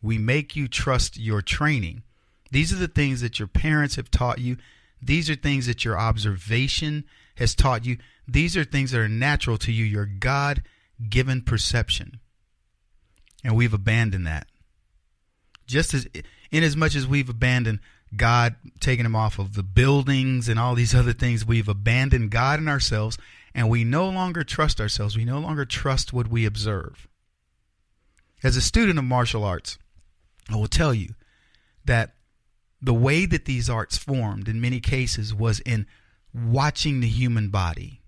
We make you trust your training. These are the things that your parents have taught you. These are things that your observation has taught you. These are things that are natural to you, your God-given perception. And we've abandoned that. Just as in as much as we've abandoned God taking him off of the buildings and all these other things. We've abandoned God and ourselves, and we no longer trust ourselves. We no longer trust what we observe. As a student of martial arts, I will tell you that the way that these arts formed in many cases was in watching the human body.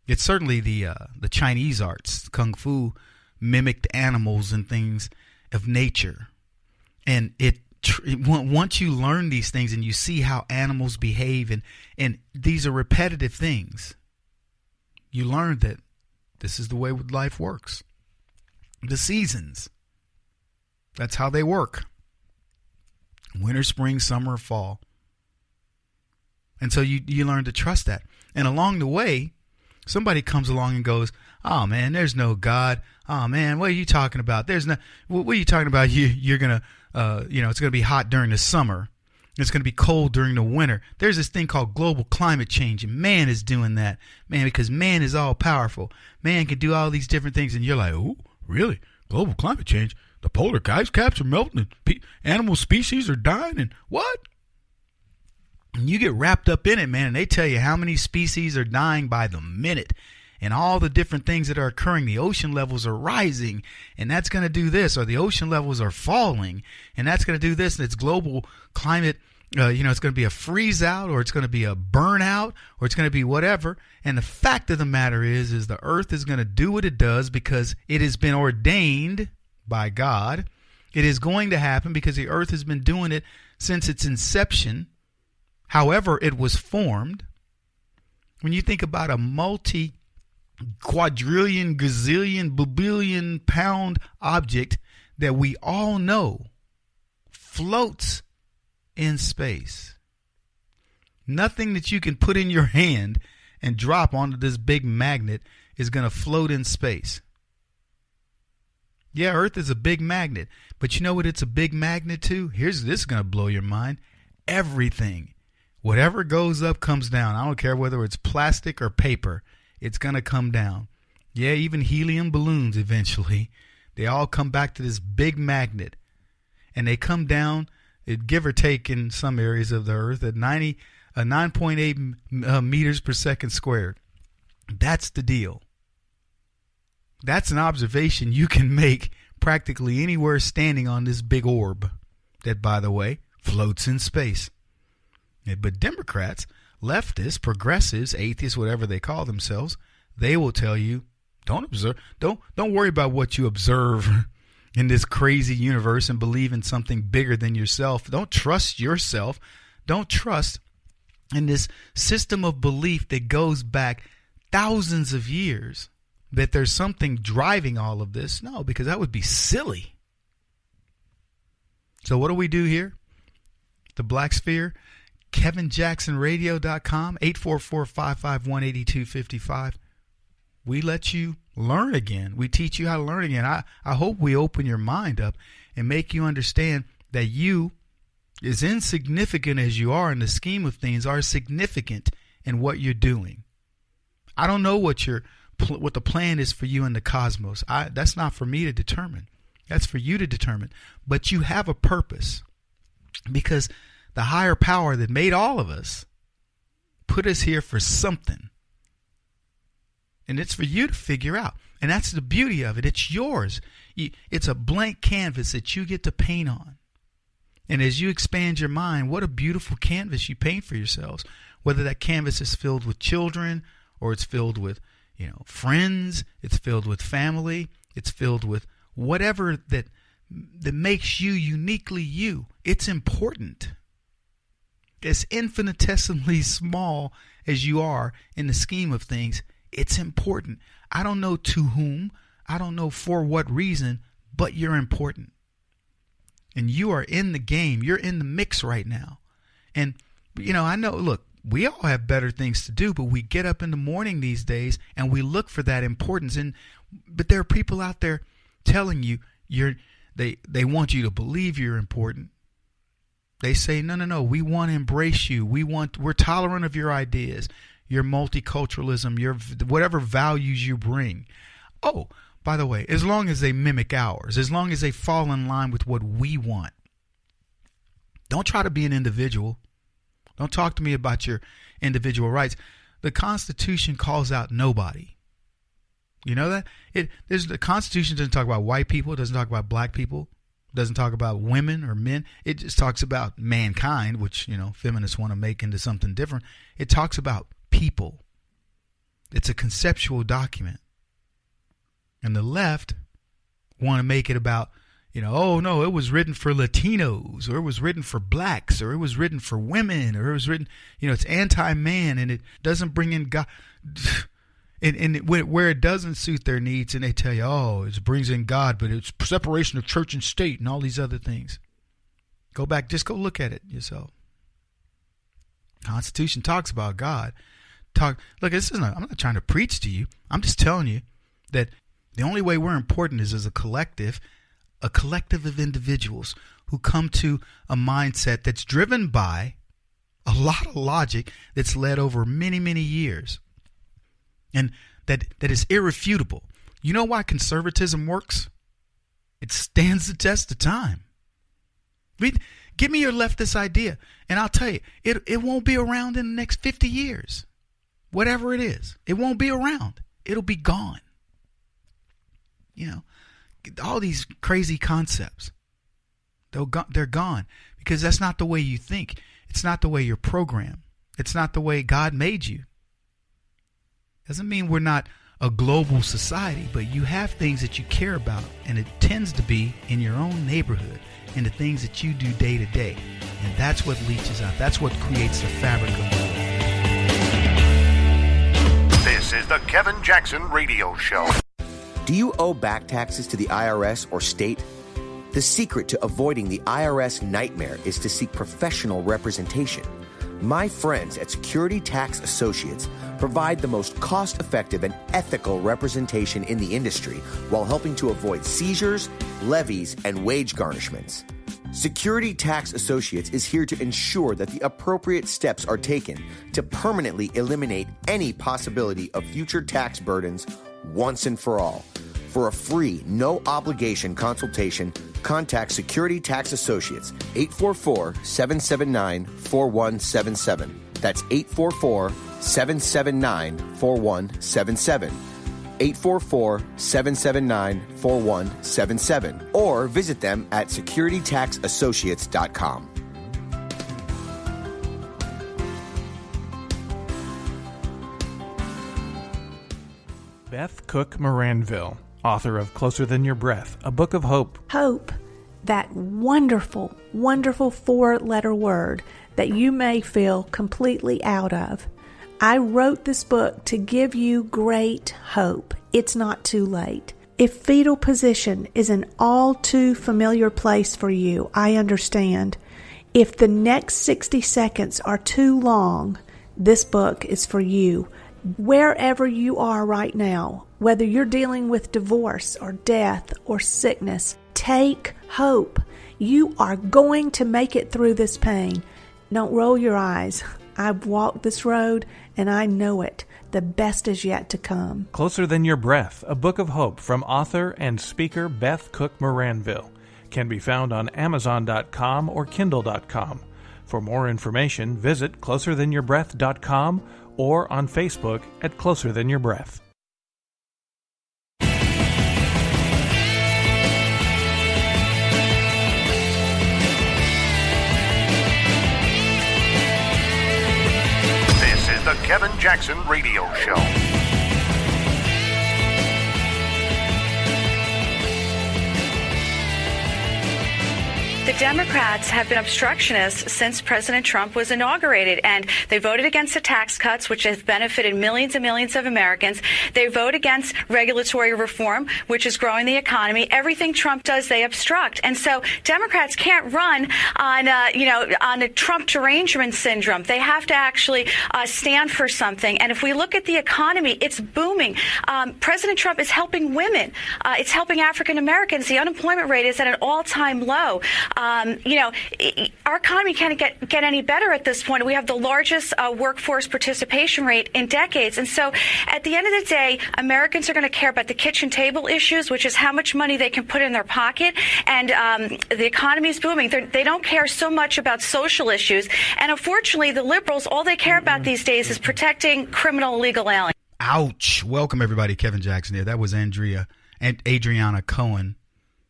It's certainly the Chinese arts. Kung Fu mimicked animals and things of nature. And once you learn these things and you see how animals behave, and these are repetitive things, you learn that this is the way life works. The seasons, that's how they work. Winter, spring, summer, fall. And so you learn to trust that. And along the way, somebody comes along and goes, "Oh man, there's no God. Oh man, what are you talking about? There's no. What are you talking about? You're gonna, it's gonna be hot during the summer. It's gonna be cold during the winter. There's this thing called global climate change, and man is doing that, man, because man is all powerful. Man can do all these different things." And you're like, "Oh, really? Global climate change? The polar ice caps are melting, and animal species are dying, and what?" And you get wrapped up in it, man, and they tell you how many species are dying by the minute and all the different things that are occurring. The ocean levels are rising, and that's going to do this, or the ocean levels are falling, and that's going to do this, and it's global climate. It's going to be a freeze out, or it's going to be a burnout, or it's going to be whatever. And the fact of the matter is the earth is going to do what it does because it has been ordained by God. It is going to happen because the earth has been doing it since its inception. However it was formed. When you think about a multi-quadrillion, gazillion, billion pound object that we all know floats in space. Nothing that you can put in your hand and drop onto this big magnet is going to float in space. Yeah, Earth is a big magnet, but you know what it's a big magnet to? This is going to blow your mind. Everything. Whatever goes up comes down. I don't care whether it's plastic or paper. It's going to come down. Yeah, even helium balloons eventually. They all come back to this big magnet. And they come down, give or take in some areas of the earth, at 9.8 meters per second squared. That's the deal. That's an observation you can make practically anywhere standing on this big orb that, by the way, floats in space. But Democrats, leftists, progressives, atheists, whatever they call themselves, they will tell you, don't worry about what you observe in this crazy universe and believe in something bigger than yourself. Don't trust yourself. Don't trust in this system of belief that goes back thousands of years that there's something driving all of this. No, because that would be silly. So what do we do here? The Black Sphere. KevinJacksonRadio.com, 844-551-8255. We let you learn again. We teach you how to learn again. I hope we open your mind up and make you understand that you, as insignificant as you are in the scheme of things, are significant in what you're doing. I don't know what the plan is for you in the cosmos. That's not for me to determine. That's for you to determine. But you have a purpose, because the higher power that made all of us put us here for something. And it's for you to figure out. And that's the beauty of it. It's yours. It's a blank canvas that you get to paint on. And as you expand your mind, what a beautiful canvas you paint for yourselves. Whether that canvas is filled with children, or it's filled with, friends, it's filled with family, it's filled with whatever that makes you uniquely you. It's important. As infinitesimally small as you are in the scheme of things, it's important. I don't know to whom, I don't know for what reason, but you're important. And you are in the game. You're in the mix right now. And, I know, look, we all have better things to do, but we get up in the morning these days and we look for that importance. But there are people out there telling you they want you to believe you're important. They say, no, we want to embrace you. We're tolerant of your ideas, your multiculturalism, your whatever values you bring. Oh, by the way, as long as they mimic ours, as long as they fall in line with what we want. Don't try to be an individual. Don't talk to me about your individual rights. The Constitution calls out nobody. You know that? The Constitution doesn't talk about white people. It doesn't talk about black people. It doesn't talk about women or men. It just talks about mankind, which, feminists want to make into something different. It talks about people. It's a conceptual document. And the left want to make it about, oh, no, it was written for Latinos, or it was written for blacks, or it was written for women, or it was written, it's anti-man, and it doesn't bring in God. And where it doesn't suit their needs, and they tell you, oh, it brings in God, but it's separation of church and state and all these other things. Go back, just go look at it yourself. Constitution talks about God. Look, I'm not trying to preach to you. I'm just telling you that the only way we're important is as a collective of individuals who come to a mindset that's driven by a lot of logic that's led over many, many years. And that is irrefutable. You know why conservatism works? It stands the test of time. Give me your leftist idea, and I'll tell you, it won't be around in the next 50 years. Whatever it is, it won't be around. It'll be gone. All these crazy concepts, they're gone because that's not the way you think. It's not the way you're programmed. It's not the way God made you. Doesn't mean we're not a global society, but you have things that you care about, and it tends to be in your own neighborhood and the things that you do day to day. And that's what leaches out. That's what creates the fabric of the world. This is the Kevin Jackson Radio Show. Do you owe back taxes to the IRS or state? The secret to avoiding the IRS nightmare is to seek professional representation. My friends at Security Tax Associates provide the most cost-effective and ethical representation in the industry while helping to avoid seizures, levies, and wage garnishments. Security Tax Associates is here to ensure that the appropriate steps are taken to permanently eliminate any possibility of future tax burdens once and for all. For a free, no-obligation consultation, contact Security Tax Associates, 844-779-4177. That's 844-779-4177. 844-779-4177. Or visit them at securitytaxassociates.com. Beth Cook Moranville, author of Closer Than Your Breath, a book of hope. Hope, that wonderful, wonderful 4-letter word that you may feel completely out of. I wrote this book to give you great hope. It's not too late. If fetal position is an all too familiar place for you, I understand. If the next 60 seconds are too long, this book is for you. Wherever you are right now, whether you're dealing with divorce or death or sickness, take hope. You are going to make it through this pain. Don't roll your eyes. I've walked this road and I know it. The best is yet to come. Closer Than Your Breath, a book of hope from author and speaker Beth Cook Moranville, can be found on Amazon.com or Kindle.com. For more information, visit closerthanyourBreath.com or on Facebook at Closer Than Your Breath. This is the Kevin Jackson Radio Show. The Democrats have been obstructionists since President Trump was inaugurated, and they voted against the tax cuts, which has benefited millions and millions of Americans. They vote against regulatory reform, which is growing the economy. Everything Trump does, they obstruct. And so Democrats can't run on a Trump derangement syndrome. They have to actually stand for something. And if we look at the economy, it's booming. President Trump is helping women. It's helping African Americans. The unemployment rate is at an all-time low. Our economy can't get any better at this point. We have the largest workforce participation rate in decades. And so at the end of the day, Americans are going to care about the kitchen table issues, which is how much money they can put in their pocket. And the economy is booming. They don't care so much about social issues. And unfortunately, the liberals, all they care about these days is protecting criminal illegal aliens. Ouch. Welcome, everybody. Kevin Jackson here. That was Adriana Cohen.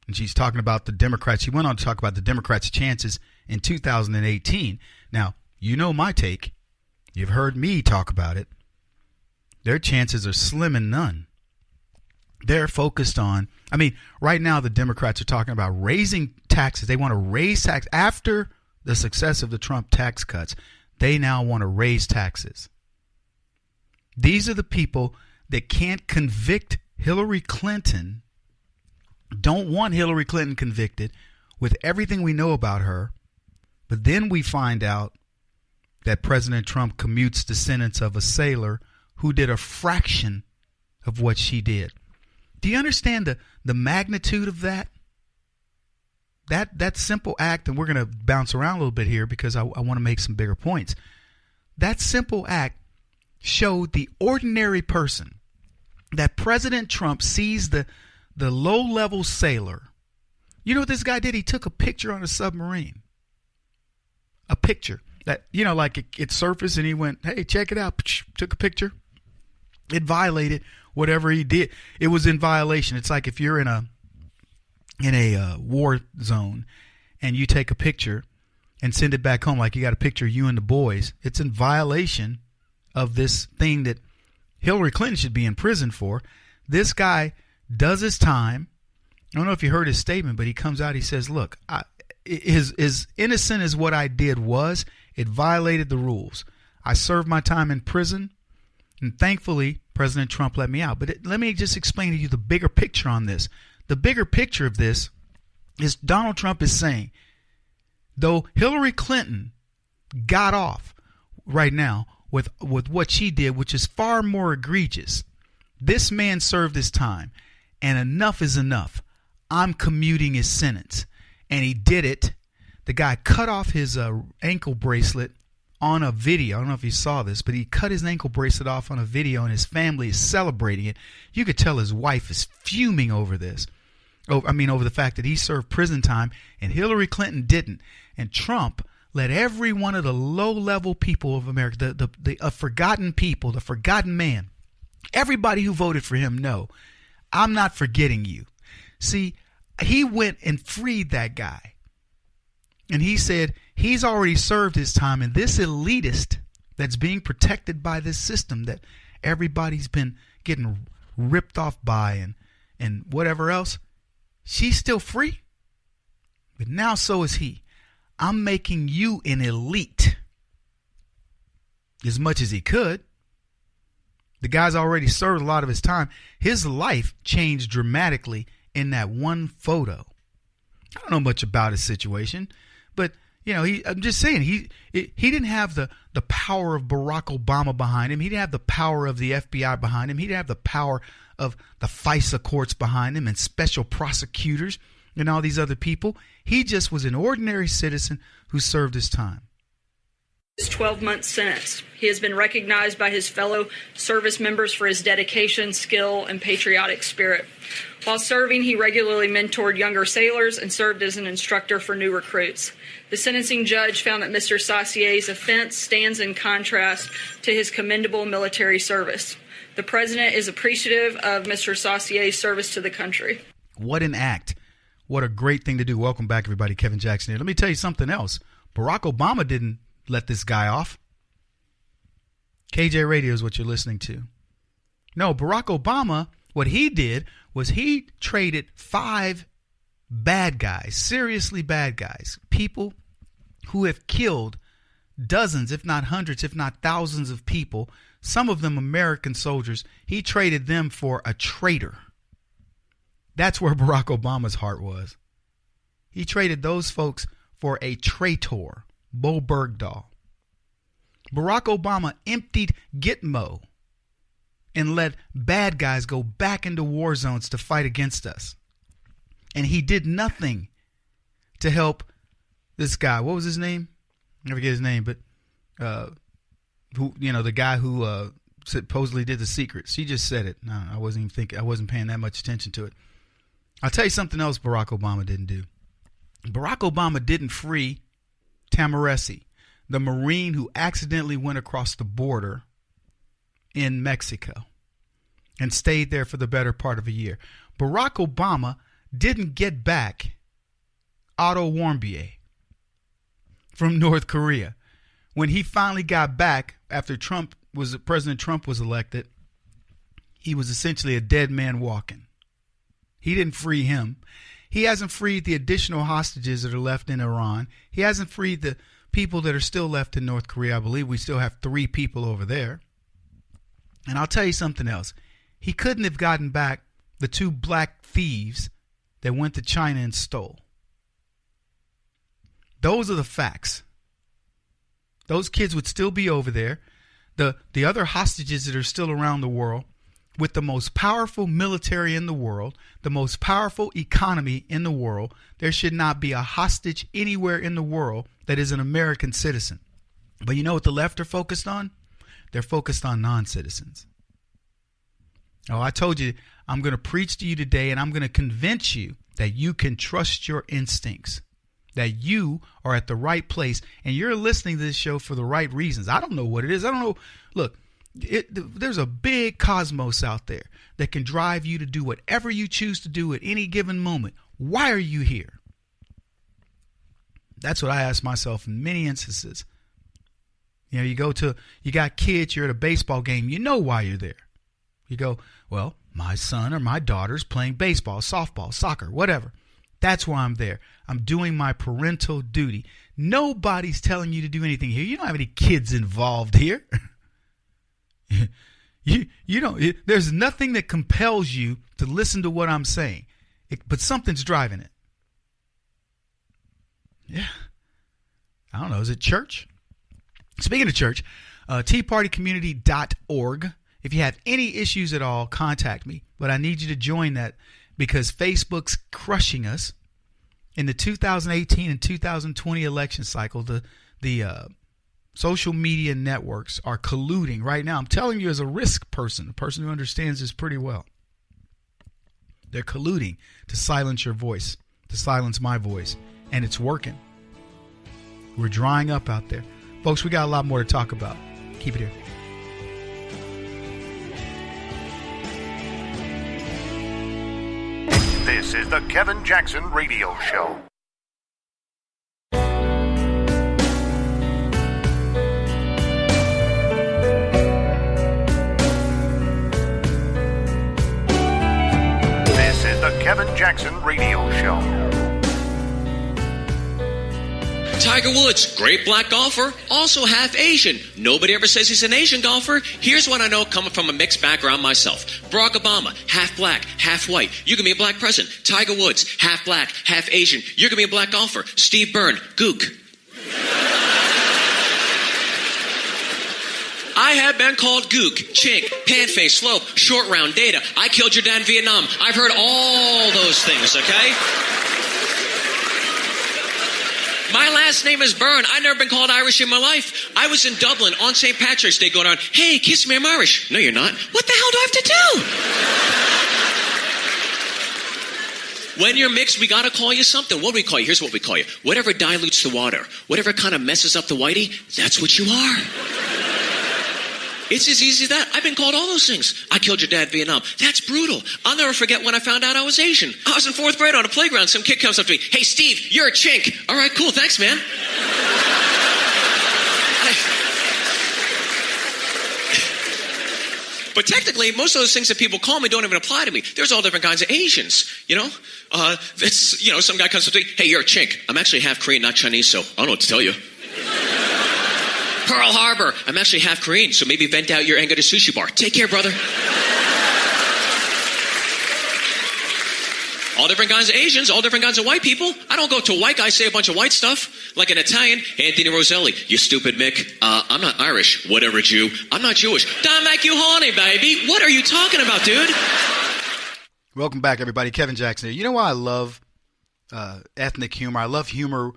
And she's talking about the Democrats. She went on to talk about the Democrats' chances in 2018. Now, you know my take. You've heard me talk about it. Their chances are slim and none. They're focused on, right now the Democrats are talking about raising taxes. They want to raise taxes. After the success of the Trump tax cuts, they now want to raise taxes. These are the people that can't convict Hillary Clinton, don't want Hillary Clinton convicted with everything we know about her. But then we find out that President Trump commutes the sentence of a sailor who did a fraction of what she did. Do you understand the magnitude of that? That simple act, and we're going to bounce around a little bit here because I want to make some bigger points. That simple act showed the ordinary person that President Trump sees the low-level sailor. You know what this guy did? He took a picture on a submarine. A picture that, like it surfaced and he went, hey, check it out. Took a picture. It violated whatever he did. It was in violation. It's like if you're in a war zone and you take a picture and send it back home, like you got a picture of you and the boys, it's in violation of this thing that Hillary Clinton should be in prison for. This guy does his time. I don't know if you heard his statement, but he comes out, he says, look, as innocent as what I did was, it violated the rules. I served my time in prison, and thankfully, President Trump let me out. But let me just explain to you the bigger picture on this. The bigger picture of this is Donald Trump is saying, though Hillary Clinton got off right now with what she did, which is far more egregious, this man served his time, and enough is enough. I'm commuting his sentence. And he did it. The guy cut off his ankle bracelet on a video. I don't know if you saw this, but he cut his ankle bracelet off on a video, and his family is celebrating it. You could tell his wife is fuming over this. Over the fact that he served prison time and Hillary Clinton didn't. And Trump let every one of the low-level people of America, the forgotten people, the forgotten man, everybody who voted for him know, I'm not forgetting you. See, he went and freed that guy. And he said he's already served his time, and this elitist that's being protected by this system that everybody's been getting ripped off by and whatever else, she's still free. But now so is he. I'm making you an elite as much as he could. The guy's already served a lot of his time. His life changed dramatically in that one photo. I don't know much about his situation, but I'm just saying he didn't have the power of Barack Obama behind him. He didn't have the power of the FBI behind him. He didn't have the power of the FISA courts behind him and special prosecutors and all these other people. He just was an ordinary citizen who served his time. His 12-month sentence. He has been recognized by his fellow service members for his dedication, skill, and patriotic spirit. While serving, he regularly mentored younger sailors and served as an instructor for new recruits. The sentencing judge found that Mr. Saucier's offense stands in contrast to his commendable military service. The president is appreciative of Mr. Saucier's service to the country. What an act. What a great thing to do. Welcome back, everybody. Kevin Jackson here. Let me tell you something else. Barack Obama didn't let this guy off. KJ Radio is what you're listening to. No, Barack Obama, what he did was he traded 5 bad guys, seriously bad guys, people who have killed dozens, if not hundreds, if not thousands of people, some of them American soldiers. He traded them for a traitor. That's where Barack Obama's heart was. He traded those folks for a traitor, Bo Bergdahl. Barack Obama emptied Gitmo and let bad guys go back into war zones to fight against us. And he did nothing to help this guy, what was his name? I forget his name, but the guy who supposedly did The Secret. She just said it. No, I wasn't paying that much attention to it. I'll tell you something else Barack Obama didn't do. Barack Obama didn't free Tamaresi, the Marine who accidentally went across the border in Mexico and stayed there for the better part of a year. Barack Obama didn't get back Otto Warmbier from North Korea. When he finally got back after President Trump was elected, he was essentially a dead man walking. He didn't free him. He hasn't freed the additional hostages that are left in Iran. He hasn't freed the people that are still left in North Korea. I believe we still have 3 people over there. And I'll tell you something else. He couldn't have gotten back the 2 black thieves that went to China and stole. Those are the facts. Those kids would still be over there. The other hostages that are still around the world, with the most powerful military in the world, the most powerful economy in the world, there should not be a hostage anywhere in the world that is an American citizen. But you know what the left are focused on? They're focused on non-citizens. Oh, I told you, I'm going to preach to you today, and I'm going to convince you that you can trust your instincts, that you are at the right place, and you're listening to this show for the right reasons. I don't know what it is. I don't know. Look, there's a big cosmos out there that can drive you to do whatever you choose to do at any given moment. Why are you here? That's what I ask myself in many instances. You know, you got kids, you're at a baseball game, you know why you're there. You go, well, my son or my daughter's playing baseball, softball, soccer, whatever. That's why I'm there. I'm doing my parental duty. Nobody's telling you to do anything here. You don't have any kids involved here. You don't. There's nothing that compels you to listen to what I'm saying, but something's driving it. Yeah. I don't know. Is it church? Speaking of church, teapartycommunity.org. If you have any issues at all, contact me. But I need you to join that because Facebook's crushing us. In the 2018 and 2020 election cycle, the social media networks are colluding right now. I'm telling you as a risk person, a person who understands this pretty well. They're colluding to silence your voice, to silence my voice. And it's working. We're drying up out there. Folks, we got a lot more to talk about. Keep it here. This is the Kevin Jackson Radio Show. This is the Kevin Jackson Radio Show. Tiger Woods, great black golfer, also half Asian. Nobody ever says he's an Asian golfer. Here's what I know coming from a mixed background myself. Barack Obama, half black, half white. You can be a black president. Tiger Woods, half black, half Asian. You're going to be a black golfer. Steve Byrne, gook. I have been called gook, chink, pan-face, slope, short round, data. I killed your dad in Vietnam. I've heard all those things, okay? My last name is Byrne. I've never been called Irish in my life. I was in Dublin on St. Patrick's Day going on, hey, kiss me, I'm Irish. No, you're not. What the hell do I have to do? When you're mixed, we got to call you something. What do we call you? Here's what we call you. Whatever dilutes the water, whatever kind of messes up the whitey, that's what you are. It's as easy as that. I've been called all those things. I killed your dad in Vietnam. That's brutal. I'll never forget when I found out I was Asian. I was in 4th grade on a playground. Some kid comes up to me. Hey, Steve, you're a chink. All right, cool. Thanks, man. But technically, most of those things that people call me don't even apply to me. There's all different kinds of Asians, you know? Some guy comes up to me. Hey, you're a chink. I'm actually half Korean, not Chinese, so I don't know what to tell you. Pearl Harbor. I'm actually half Korean, so maybe vent out your anger to sushi bar. Take care, brother. All different kinds of Asians, all different kinds of white people. I don't go to a white guy, say a bunch of white stuff. Like an Italian, Anthony Roselli. You stupid Mick. I'm not Irish. Whatever, Jew. I'm not Jewish. Don't make you horny, baby. What are you talking about, dude? Welcome back, everybody. Kevin Jackson here. You know why I love ethnic humor? I love humor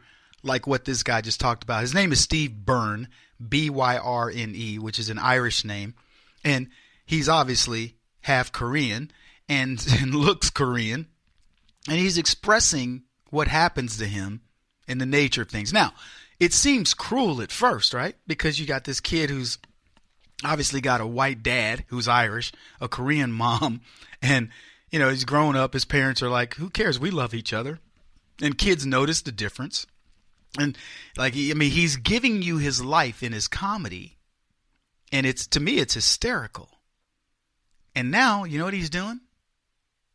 like what this guy just talked about. His name is Steve Byrne, Byrne, which is an Irish name. And he's obviously half Korean and looks Korean. And he's expressing what happens to him in the nature of things. Now, it seems cruel at first, right? Because you got this kid who's obviously got a white dad who's Irish, a Korean mom, and, you know, he's grown up. His parents are like, who cares? We love each other. And kids notice the difference. And, like, I mean, he's giving you his life in his comedy. And to me, it's hysterical. And now, you know what he's doing?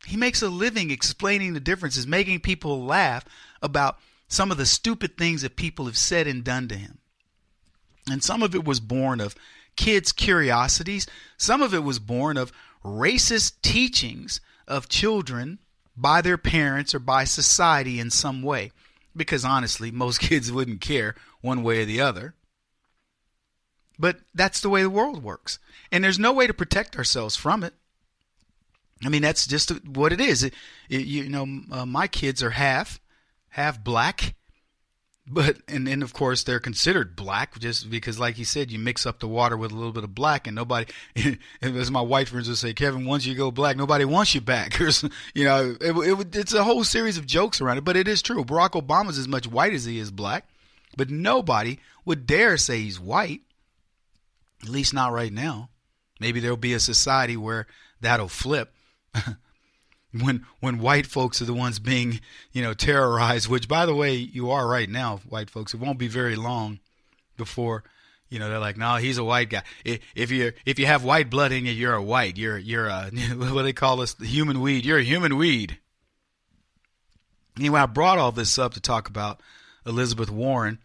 He makes a living explaining the differences, making people laugh about some of the stupid things that people have said and done to him. And some of it was born of kids' curiosities. Some of it was born of racist teachings of children by their parents or by society in some way. Because honestly, most kids wouldn't care one way or the other. But that's the way the world works. And there's no way to protect ourselves from it. I mean, that's just what it is. My kids are half black. But, and then, of course, they're considered black just because, like you said, you mix up the water with a little bit of black, and nobody, as my white friends would say, Kevin, once you go black, nobody wants you back. It's a whole series of jokes around it, but it is true. Barack Obama's as much white as he is black, but nobody would dare say he's white, at least not right now. Maybe there'll be a society where that'll flip. When white folks are the ones being, terrorized, which, by the way, you are right now, white folks. It won't be very long before, they're like, no, he's a white guy. If you have white blood in you, you're a white. You're a, what do they call us? The human weed. You're a human weed. Anyway, I brought all this up to talk about Elizabeth Warren.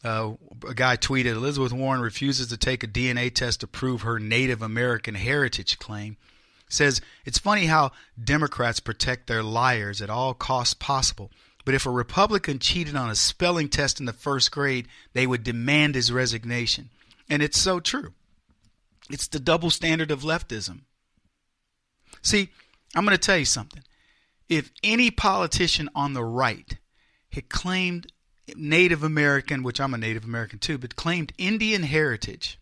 A guy tweeted, Elizabeth Warren refuses to take a DNA test to prove her Native American heritage claim. Says, it's funny how Democrats protect their liars at all costs possible. But if a Republican cheated on a spelling test in the first grade, they would demand his resignation. And it's so true. It's the double standard of leftism. See, I'm going to tell you something. If any politician on the right had claimed Native American, which I'm a Native American too, but claimed Indian heritage,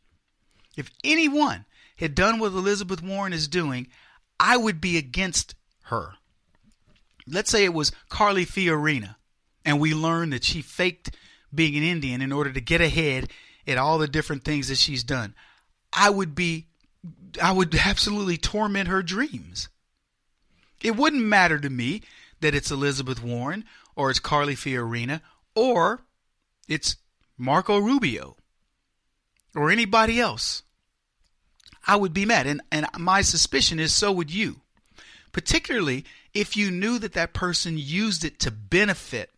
if anyone had done what Elizabeth Warren is doing, I would be against her. Let's say it was Carly Fiorina, and we learned that she faked being an Indian in order to get ahead at all the different things that she's done. I would absolutely torment her dreams. It wouldn't matter to me that it's Elizabeth Warren or it's Carly Fiorina or it's Marco Rubio or anybody else. I would be mad. And my suspicion is so would you. Particularly if you knew that person used it to benefit.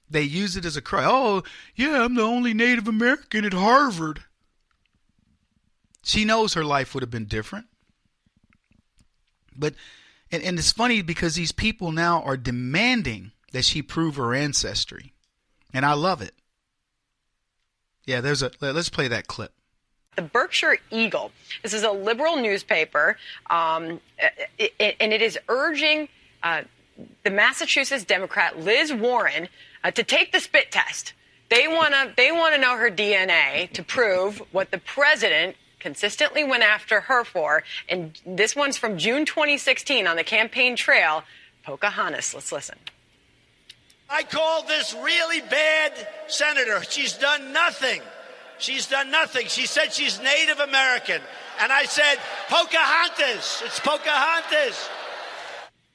They used it as a cry. Oh, yeah, I'm the only Native American at Harvard. She knows her life would have been different. But, and it's funny because these people now are demanding that she prove her ancestry. And I love it. Yeah, let's play that clip. The Berkshire Eagle. This is a liberal newspaper, and it is urging the Massachusetts Democrat Liz Warren to take the spit test. They want to know her DNA to prove what the president consistently went after her for. And this one's from June 2016 on the campaign trail. Pocahontas. Let's listen. I called this really bad senator. She's done nothing. She's done nothing. She said she's Native American. And I said, Pocahontas. It's Pocahontas.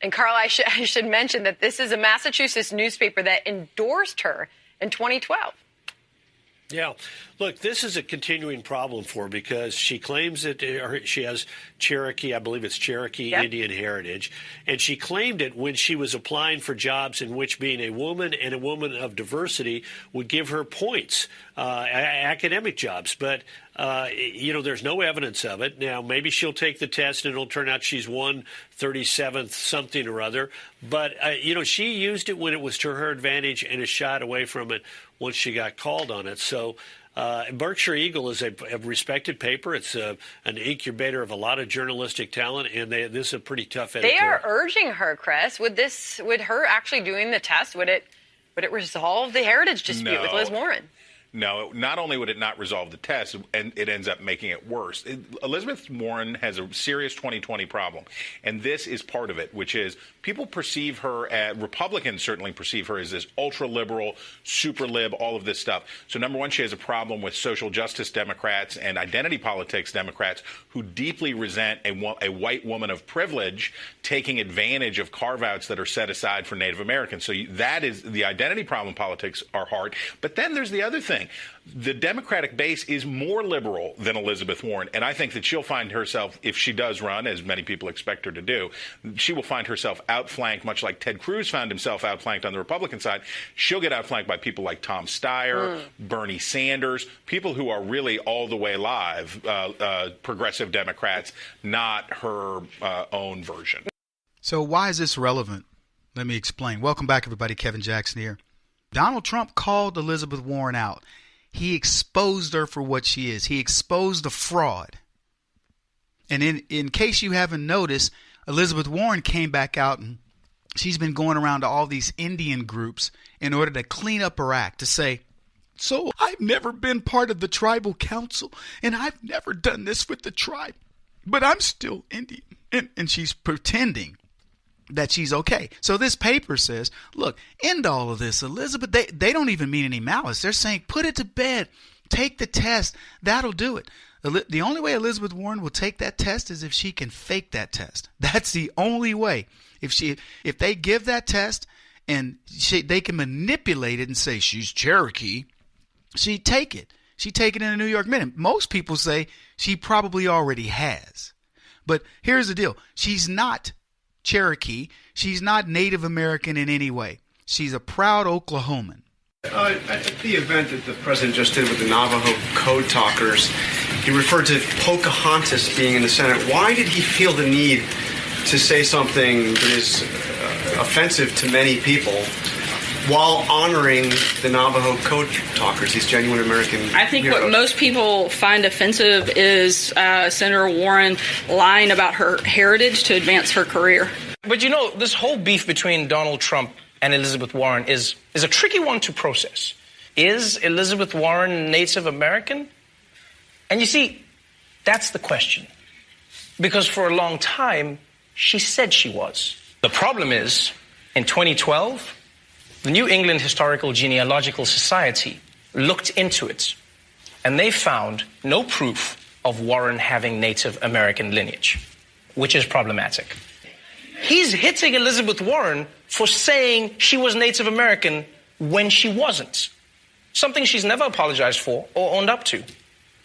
And Carl, I should mention that this is a Massachusetts newspaper that endorsed her in 2012. Yeah. Look, this is a continuing problem for her because she claims that she has Cherokee, I believe it's Cherokee Indian heritage, and she claimed it when she was applying for jobs in which being a woman and a woman of diversity would give her points, academic jobs. But, there's no evidence of it. Now, maybe she'll take the test and it'll turn out she's 137th something or other. But, she used it when it was to her advantage and is shied away from it once she got called on it. So Berkshire Eagle is a respected paper. It's an incubator of a lot of journalistic talent, and this is a pretty tough editorial. They are urging her, Chris. Would her actually doing the test, would it Would it resolve the heritage dispute with Liz Warren? No, not only would it not resolve the test, and it ends up making it worse. Elizabeth Warren has a serious 2020 problem, and this is part of it, which is people perceive her, Republicans certainly perceive her as this ultra-liberal, super-lib, all of this stuff. So number one, she has a problem with social justice Democrats and identity politics Democrats who deeply resent a white woman of privilege taking advantage of carve-outs that are set aside for Native Americans. So that is the identity problem politics are hard. But then there's the other thing. The Democratic base is more liberal than Elizabeth Warren, and I think that she'll find herself, if she does run, as many people expect her to do, she will find herself outflanked, much like Ted Cruz found himself outflanked on the Republican side. She'll get outflanked by people like Tom Steyer, Bernie Sanders, people who are really all the way live, progressive Democrats, not her own version. So why is this relevant? Let me explain. Welcome back, everybody. Kevin Jackson here. Donald Trump called Elizabeth Warren out. He exposed her for what she is. He exposed the fraud. And in case you haven't noticed, Elizabeth Warren came back out and she's been going around to all these Indian groups in order to clean up her act, to say, so I've never been part of the tribal council and I've never done this with the tribe, but I'm still Indian. And she's pretending that she's okay. So this paper says, look, end all of this, Elizabeth. They don't even mean any malice. They're saying, put it to bed. Take the test. That'll do it. The only way Elizabeth Warren will take that test is if she can fake that test. That's the only way. If they give that test and they can manipulate it and say she's Cherokee, she'd take it. She'd take it in a New York Minute. Most people say she probably already has. But here's the deal. She's not Cherokee. She's not Native American in any way. She's a proud Oklahoman. At the event that the president just did with the Navajo code talkers, he referred to Pocahontas being in the Senate. Why did he feel the need to say something that is offensive to many people while honoring the Navajo code talkers, these genuine American I think heroes? What most people find offensive is Senator Warren lying about her heritage to advance her career. But you know, this whole beef between Donald Trump and Elizabeth Warren is a tricky one to process. Is Elizabeth Warren Native American? And you see, that's the question. Because for a long time, she said she was. The problem is, in 2012, the New England Historical Genealogical Society looked into it, and they found no proof of Warren having Native American lineage, which is problematic. He's hitting Elizabeth Warren for saying she was Native American when she wasn't, something she's never apologized for or owned up to.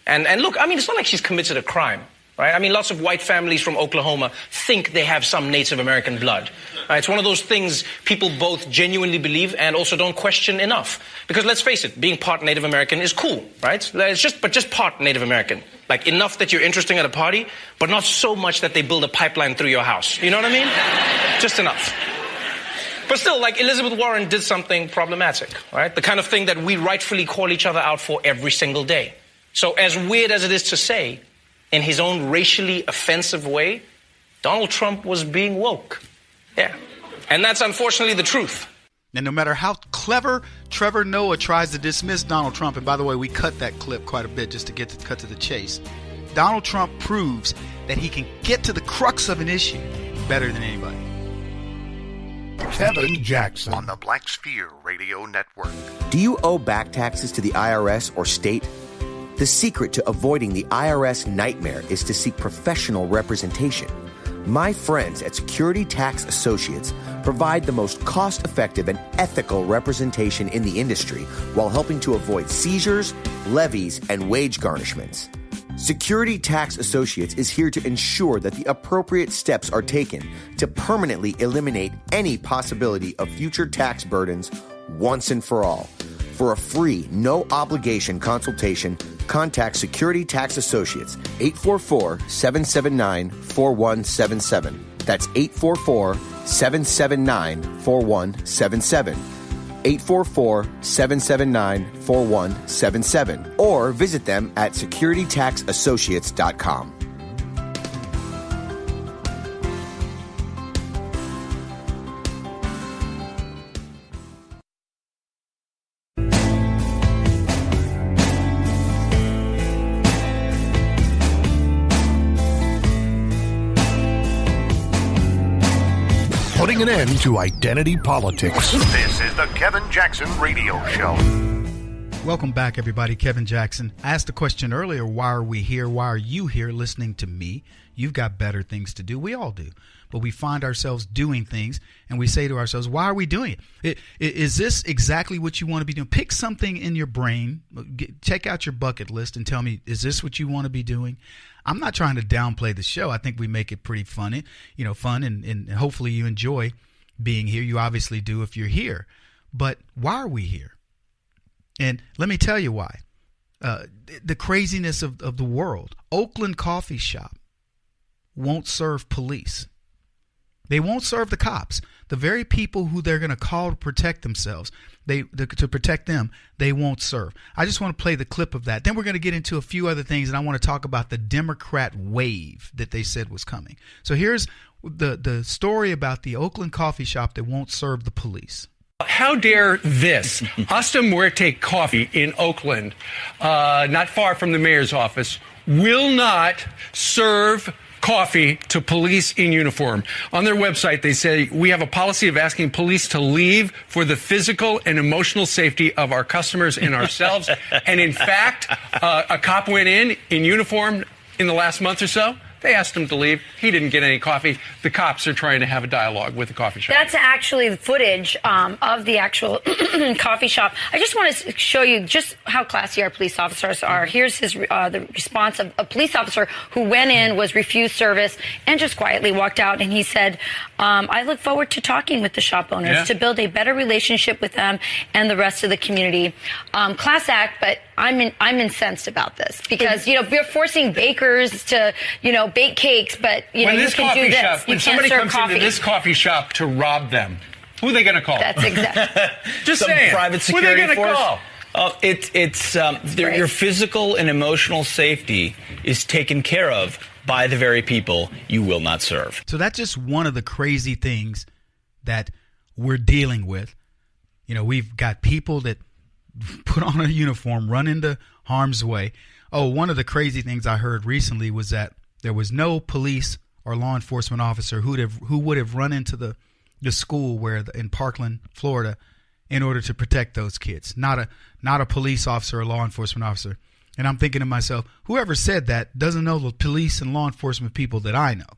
And look, I mean, it's not like she's committed a crime. Right? I mean, lots of white families from Oklahoma think they have some Native American blood. It's one of those things people both genuinely believe and also don't question enough. Because let's face it, being part Native American is cool, right? It's just part Native American. Like enough that you're interesting at a party, but not so much that they build a pipeline through your house. You know what I mean? Just enough. But still, like, Elizabeth Warren did something problematic, right? The kind of thing that we rightfully call each other out for every single day. So as weird as it is to say, in his own racially offensive way, Donald Trump was being woke. Yeah. And that's unfortunately the truth. And no matter how clever Trevor Noah tries to dismiss Donald Trump, and by the way, we cut that clip quite a bit just to cut to the chase, Donald Trump proves that he can get to the crux of an issue better than anybody. Kevin Jackson on the Black Sphere Radio Network. Do you owe back taxes to the IRS or state? The secret to avoiding the IRS nightmare is to seek professional representation. My friends at Security Tax Associates provide the most cost-effective and ethical representation in the industry while helping to avoid seizures, levies, and wage garnishments. Security Tax Associates is here to ensure that the appropriate steps are taken to permanently eliminate any possibility of future tax burdens once and for all. For a free, no-obligation consultation, contact Security Tax Associates, 844-779-4177. That's 844-779-4177. 844-779-4177. Or visit them at securitytaxassociates.com. putting an end to identity politics. This is the Kevin Jackson Radio Show. Welcome back, everybody. Kevin Jackson. I asked the question earlier, why are we here? Why are you here listening to me? You've got better things to do. We all do. But we find ourselves doing things, and we say to ourselves, why are we doing it? Is this exactly what you want to be doing? Pick something in your brain, check out your bucket list, and tell me, is this what you want to be doing? I'm not trying to downplay the show. I think we make it pretty funny, fun, and hopefully you enjoy being here. You obviously do if you're here. But why are we here? And let me tell you why. The craziness of the world. Oakland coffee shop won't serve police. They won't serve the cops. The very people who they're going to call to protect themselves, to protect them, they won't serve. I just want to play the clip of that. Then we're going to get into a few other things, and I want to talk about the Democrat wave that they said was coming. So here's the story about the Oakland coffee shop that won't serve the police. How dare this? Asta Muerte Coffee in Oakland, not far from the mayor's office, will not serve coffee to police in uniform. On their website, they say, we have a policy of asking police to leave for the physical and emotional safety of our customers and ourselves. And in fact, a cop went in uniform in the last month or so. They asked him to leave. He didn't get any coffee. The cops are trying to have a dialogue with the coffee shop. That's actually the footage of the actual coffee shop. I just want to show you just how classy our police officers are. Here's the response of a police officer who went in, was refused service, and just quietly walked out. And he said, I look forward to talking with the shop owners to build a better relationship with them and the rest of the community. Class act, but I'm incensed about this because, we're forcing bakers to, bake cakes, but, you can do this. When somebody comes into this coffee shop to rob them, who are they going to call? That's exactly. Just some saying. Private security who are they going to force? Your physical and emotional safety is taken care of by the very people you will not serve. So that's just one of the crazy things that we're dealing with. We've got people that put on a uniform, run into harm's way. Oh, one of the crazy things I heard recently was that there was no police or law enforcement officer who would have run into the school in Parkland, Florida, in order to protect those kids. Not a police officer or law enforcement officer. And I'm thinking to myself, whoever said that doesn't know the police and law enforcement people that I know.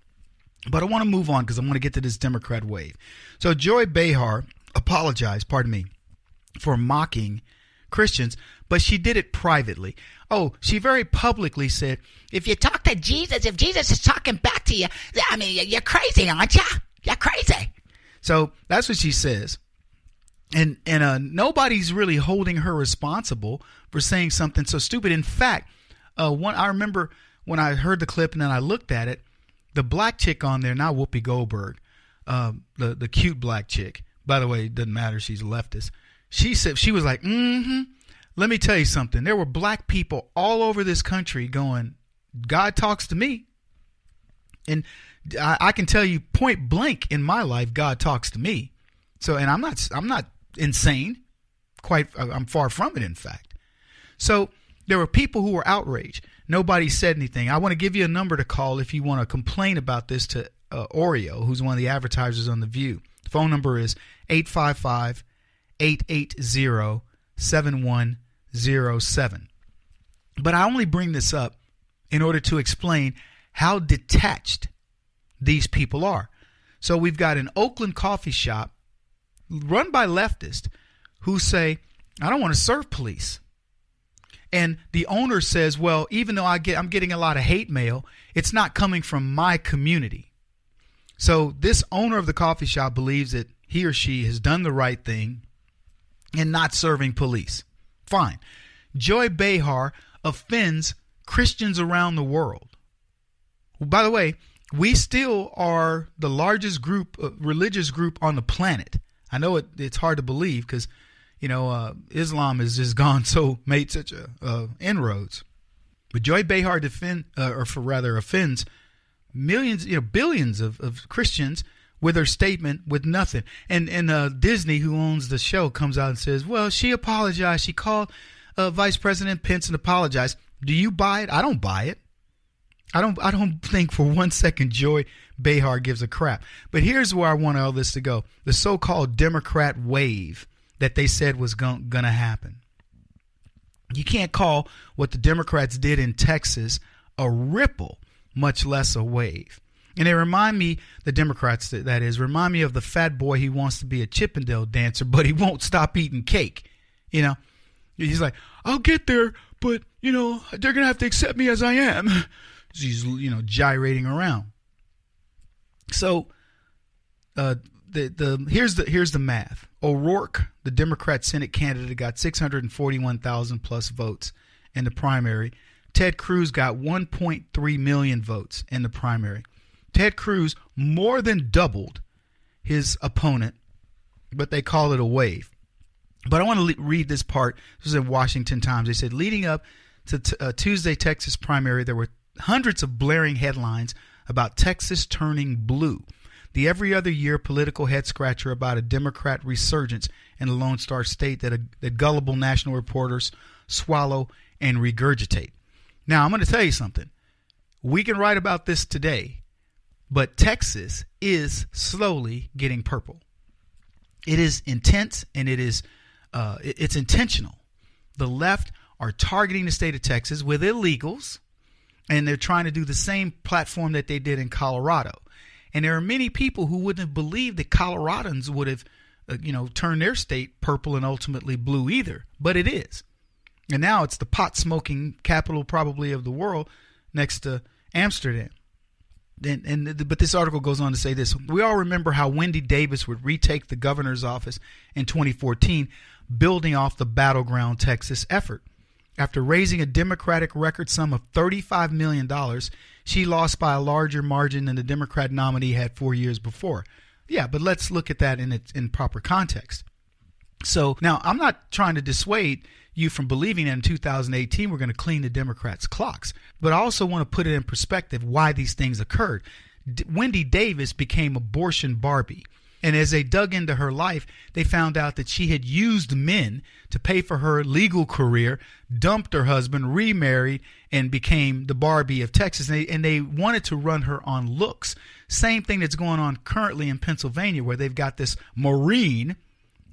But I want to move on because I want to get to this Democrat wave. So Joy Behar apologized, for mocking Christians, but she did it privately. Oh, she very publicly said, if you talk to Jesus, if Jesus is talking back to you, you're crazy, aren't you? You're crazy. So that's what she says. And nobody's really holding her responsible for saying something so stupid. In fact, I remember when I heard the clip and then I looked at it, the black chick on there, not Whoopi Goldberg, the cute black chick. By the way, it doesn't matter. She's a leftist. She said, she was like, let me tell you something. There were black people all over this country going, God talks to me. And I can tell you point blank in my life, God talks to me. So, and I'm not insane. I'm far from it, in fact. So there were people who were outraged. Nobody said anything. I want to give you a number to call if you want to complain about this to Oreo, who's one of the advertisers on The View. The phone number is 855-880-7107. But I only bring this up in order to explain how detached these people are. So we've got an Oakland coffee shop run by leftists who say, I don't want to serve police. And the owner says, well, even though I'm getting a lot of hate mail, it's not coming from my community. So this owner of the coffee shop believes that he or she has done the right thing in not serving police. Fine. Joy Behar offends Christians around the world. By the way, we still are the largest religious group on the planet. I know it's hard to believe because, Islam has just made such inroads. But Joy Behar offends millions, billions of Christians with her statement with nothing. And Disney, who owns the show, comes out and says, well, she apologized. She called Vice President Pence and apologized. Do you buy it? I don't buy it. I don't think for 1 second Joy Behar gives a crap. But here's where I want all this to go. The so-called Democrat wave that they said was going to happen. You can't call what the Democrats did in Texas a ripple, much less a wave. And they remind me, the Democrats that is, remind me of the fat boy who wants to be a Chippendale dancer, but he won't stop eating cake. You know, he's like, I'll get there, but, you know, they're going to have to accept me as I am. He's, you know, gyrating around. So here's the math. O'Rourke, the Democrat Senate candidate, got 641,000 plus votes in the primary. Ted Cruz got 1.3 million votes in the primary. Ted Cruz more than doubled his opponent, but they call it a wave. But I want to read this part. This was in Washington Times. They said, leading up to Tuesday Texas primary, there were hundreds of blaring headlines about Texas turning blue. The every other year political head-scratcher about a Democrat resurgence in the Lone Star State that gullible national reporters swallow and regurgitate. Now, I'm going to tell you something. We can write about this today, but Texas is slowly getting purple. It is intense, and it's intentional. The left are targeting the state of Texas with illegals, and they're trying to do the same platform that they did in Colorado. And there are many people who wouldn't have believed that Coloradans would have, turned their state purple and ultimately blue either. But it is. And now it's the pot-smoking capital probably of the world next to Amsterdam. But this article goes on to say this. We all remember how Wendy Davis would retake the governor's office in 2014, building off the Battleground Texas effort. After raising a Democratic record sum of $35 million, she lost by a larger margin than the Democrat nominee had 4 years before. Yeah, but let's look at that in proper context. So now I'm not trying to dissuade you from believing that in 2018 we're going to clean the Democrats' clocks, but I also want to put it in perspective why these things occurred. Wendy Davis became abortion Barbie. And as they dug into her life, they found out that she had used men to pay for her legal career, dumped her husband, remarried, and became the Barbie of Texas. And they wanted to run her on looks. Same thing that's going on currently in Pennsylvania, where they've got this Marine.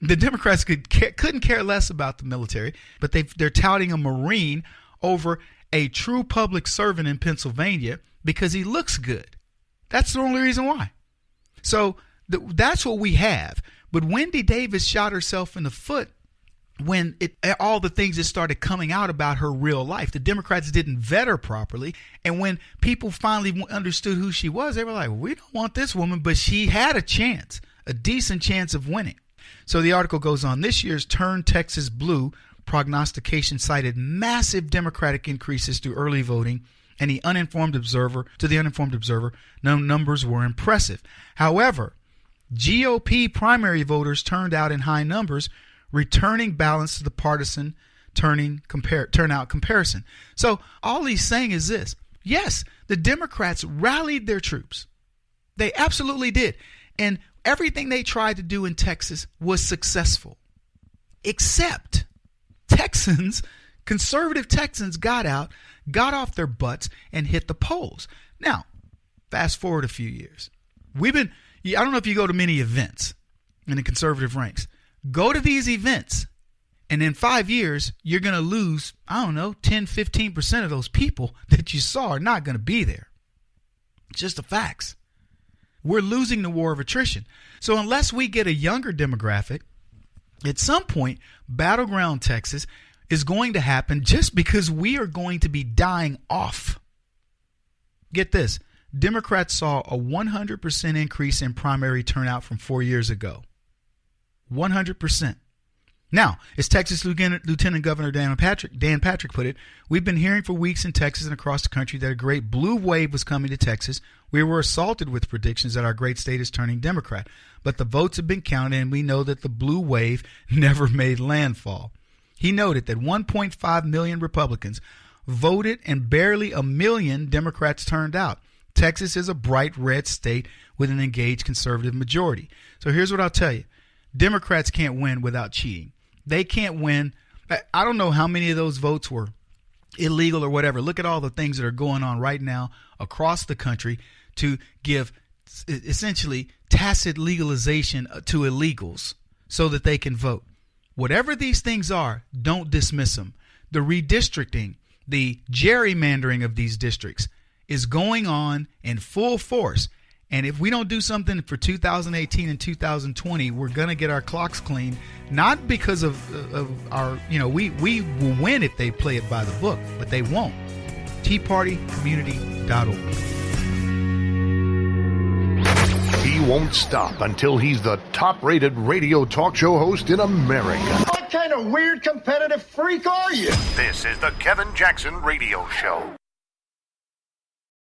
The Democrats couldn't care less about the military, but they're touting a Marine over a true public servant in Pennsylvania because he looks good. That's the only reason why. So that's what we have. But Wendy Davis shot herself in the foot when all the things that started coming out about her real life. The Democrats didn't vet her properly. And when people finally understood who she was, they were like, we don't want this woman. But she had a chance, a decent chance of winning. So the article goes on. This year's Turn Texas Blue prognostication cited massive Democratic increases through early voting. And to the uninformed observer, no numbers were impressive. However, GOP primary voters turned out in high numbers, returning balance to the partisan turnout comparison. So all he's saying is this. Yes, the Democrats rallied their troops. They absolutely did. And everything they tried to do in Texas was successful. Except conservative Texans got out, got off their butts, and hit the polls. Now, fast forward a few years. I don't know if you go to many events in the conservative ranks. Go to these events, and in 5 years, you're going to lose, 10, 15% of those people that you saw are not going to be there. It's just the facts. We're losing the war of attrition. So unless we get a younger demographic, at some point, Battleground Texas is going to happen just because we are going to be dying off. Get this. Democrats saw a 100% increase in primary turnout from 4 years ago. 100%. Now, as Texas Lieutenant Governor Dan Patrick put it, we've been hearing for weeks in Texas and across the country that a great blue wave was coming to Texas. We were assaulted with predictions that our great state is turning Democrat. But the votes have been counted, and we know that the blue wave never made landfall. He noted that 1.5 million Republicans voted and barely a million Democrats turned out. Texas is a bright red state with an engaged conservative majority. So here's what I'll tell you. Democrats can't win without cheating. They can't win. I don't know how many of those votes were illegal or whatever. Look at all the things that are going on right now across the country to give essentially tacit legalization to illegals so that they can vote. Whatever these things are, don't dismiss them. The redistricting, the gerrymandering of these districts is going on in full force. And if we don't do something for 2018 and 2020, we're going to get our clocks clean, not because of our, we will win if they play it by the book, but they won't. TeaPartyCommunity.org. He won't stop until he's the top-rated radio talk show host in America. What kind of weird competitive freak are you? This is the Kevin Jackson Radio Show.